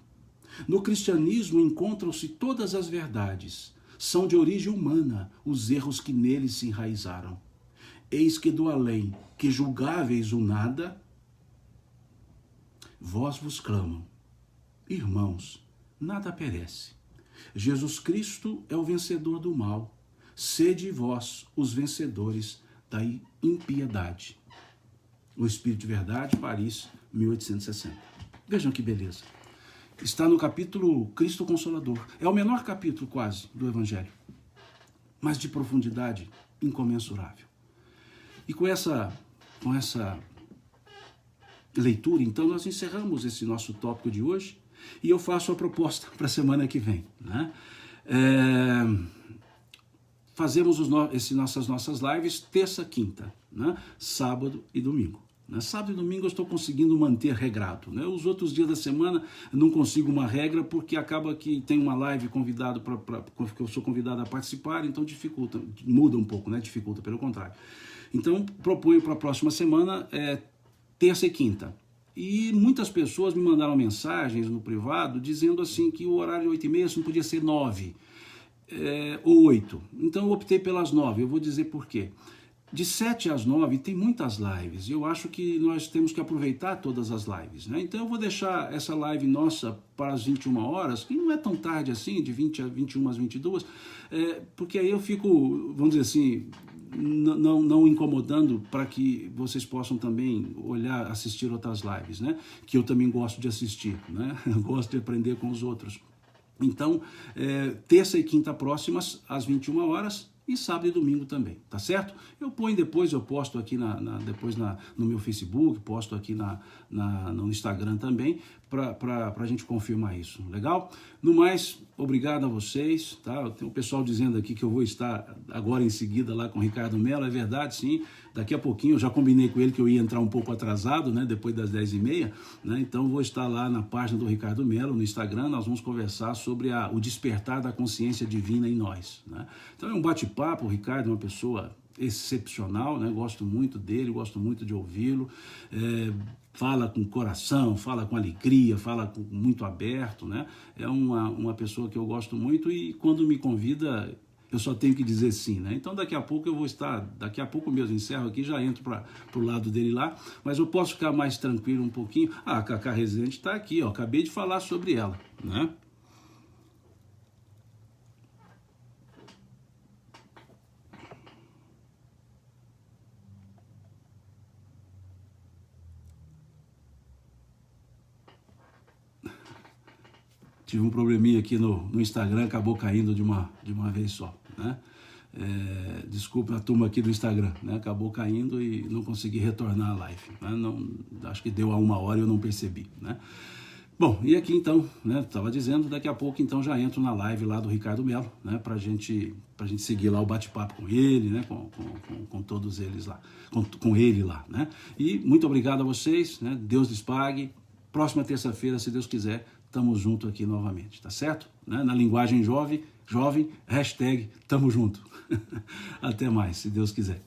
No cristianismo encontram-se todas as verdades. São de origem humana os erros que nele se enraizaram. Eis que do além, que julgáveis o nada, vós vos clamam: irmãos, nada perece. Jesus Cristo é o vencedor do mal. Sede vós os vencedores da impiedade. O Espírito de Verdade, Paris, 1860. Vejam que beleza. Está no capítulo Cristo Consolador. É o menor capítulo quase do Evangelho, mas de profundidade incomensurável. E com essa leitura, então, nós encerramos esse nosso tópico de hoje e eu faço a proposta para a semana que vem, né? Fazemos nossas lives terça, quinta, né? Sábado e domingo. Sábado e domingo eu estou conseguindo manter regrado, né? Os outros dias da semana eu não consigo uma regra porque acaba que tem uma live convidado que eu sou convidado a participar, então dificulta, muda um pouco, né? Dificulta, pelo contrário. Então proponho para a próxima semana terça e quinta. E muitas pessoas me mandaram mensagens no privado dizendo assim que o horário de 8h30 não podia ser 9 ou 8. Então eu optei pelas 9, eu vou dizer por quê. De 7 às 9 tem muitas lives, e eu acho que nós temos que aproveitar todas as lives, né? Então eu vou deixar essa live nossa para as 21 horas, que não é tão tarde assim, de 20 a 21 às 22, porque aí eu fico, vamos dizer assim, não incomodando, para que vocês possam também olhar, assistir outras lives, né? Que eu também gosto de assistir, né? Eu gosto de aprender com os outros. Então, terça e quinta próximas, às 21 horas, e sábado e domingo também, tá certo? Eu ponho depois, eu posto aqui no meu Facebook, posto aqui no Instagram também, para a gente confirmar isso, legal? No mais, obrigado a vocês, tá? Tem o pessoal dizendo aqui que eu vou estar agora em seguida lá com o Ricardo Mello, é verdade, sim, daqui a pouquinho eu já combinei com ele que eu ia entrar um pouco atrasado, né, depois das 10h30, né, então vou estar lá na página do Ricardo Mello, no Instagram, nós vamos conversar sobre o despertar da consciência divina em nós, né? Então é um bate-papo, o Ricardo é uma pessoa excepcional, né? Gosto muito dele, gosto muito de ouvi-lo, fala com coração, fala com alegria, fala muito aberto, né? É uma pessoa que eu gosto muito, e quando me convida, eu só tenho que dizer sim, né? Então daqui a pouco eu vou estar, daqui a pouco mesmo encerro aqui, já entro para o lado dele lá, mas eu posso ficar mais tranquilo um pouquinho. A Cacá Rezende está aqui, ó, acabei de falar sobre ela, né? Tive um probleminha aqui no Instagram, acabou caindo de uma vez só, né? Desculpa a turma aqui do Instagram, né? Acabou caindo e não consegui retornar a live, né? Não, acho que deu a 1 hora e eu não percebi, né? Bom, e aqui então, né? Estava dizendo, daqui a pouco então já entro na live lá do Ricardo Mello, né? Pra gente seguir lá o bate-papo com ele, né? Com todos eles lá, com ele lá, né? E muito obrigado a vocês, né? Deus lhes pague. Próxima terça-feira, se Deus quiser, estamos junto aqui novamente, tá certo? Né? Na linguagem jovem, hashtag tamo junto. Até mais, se Deus quiser.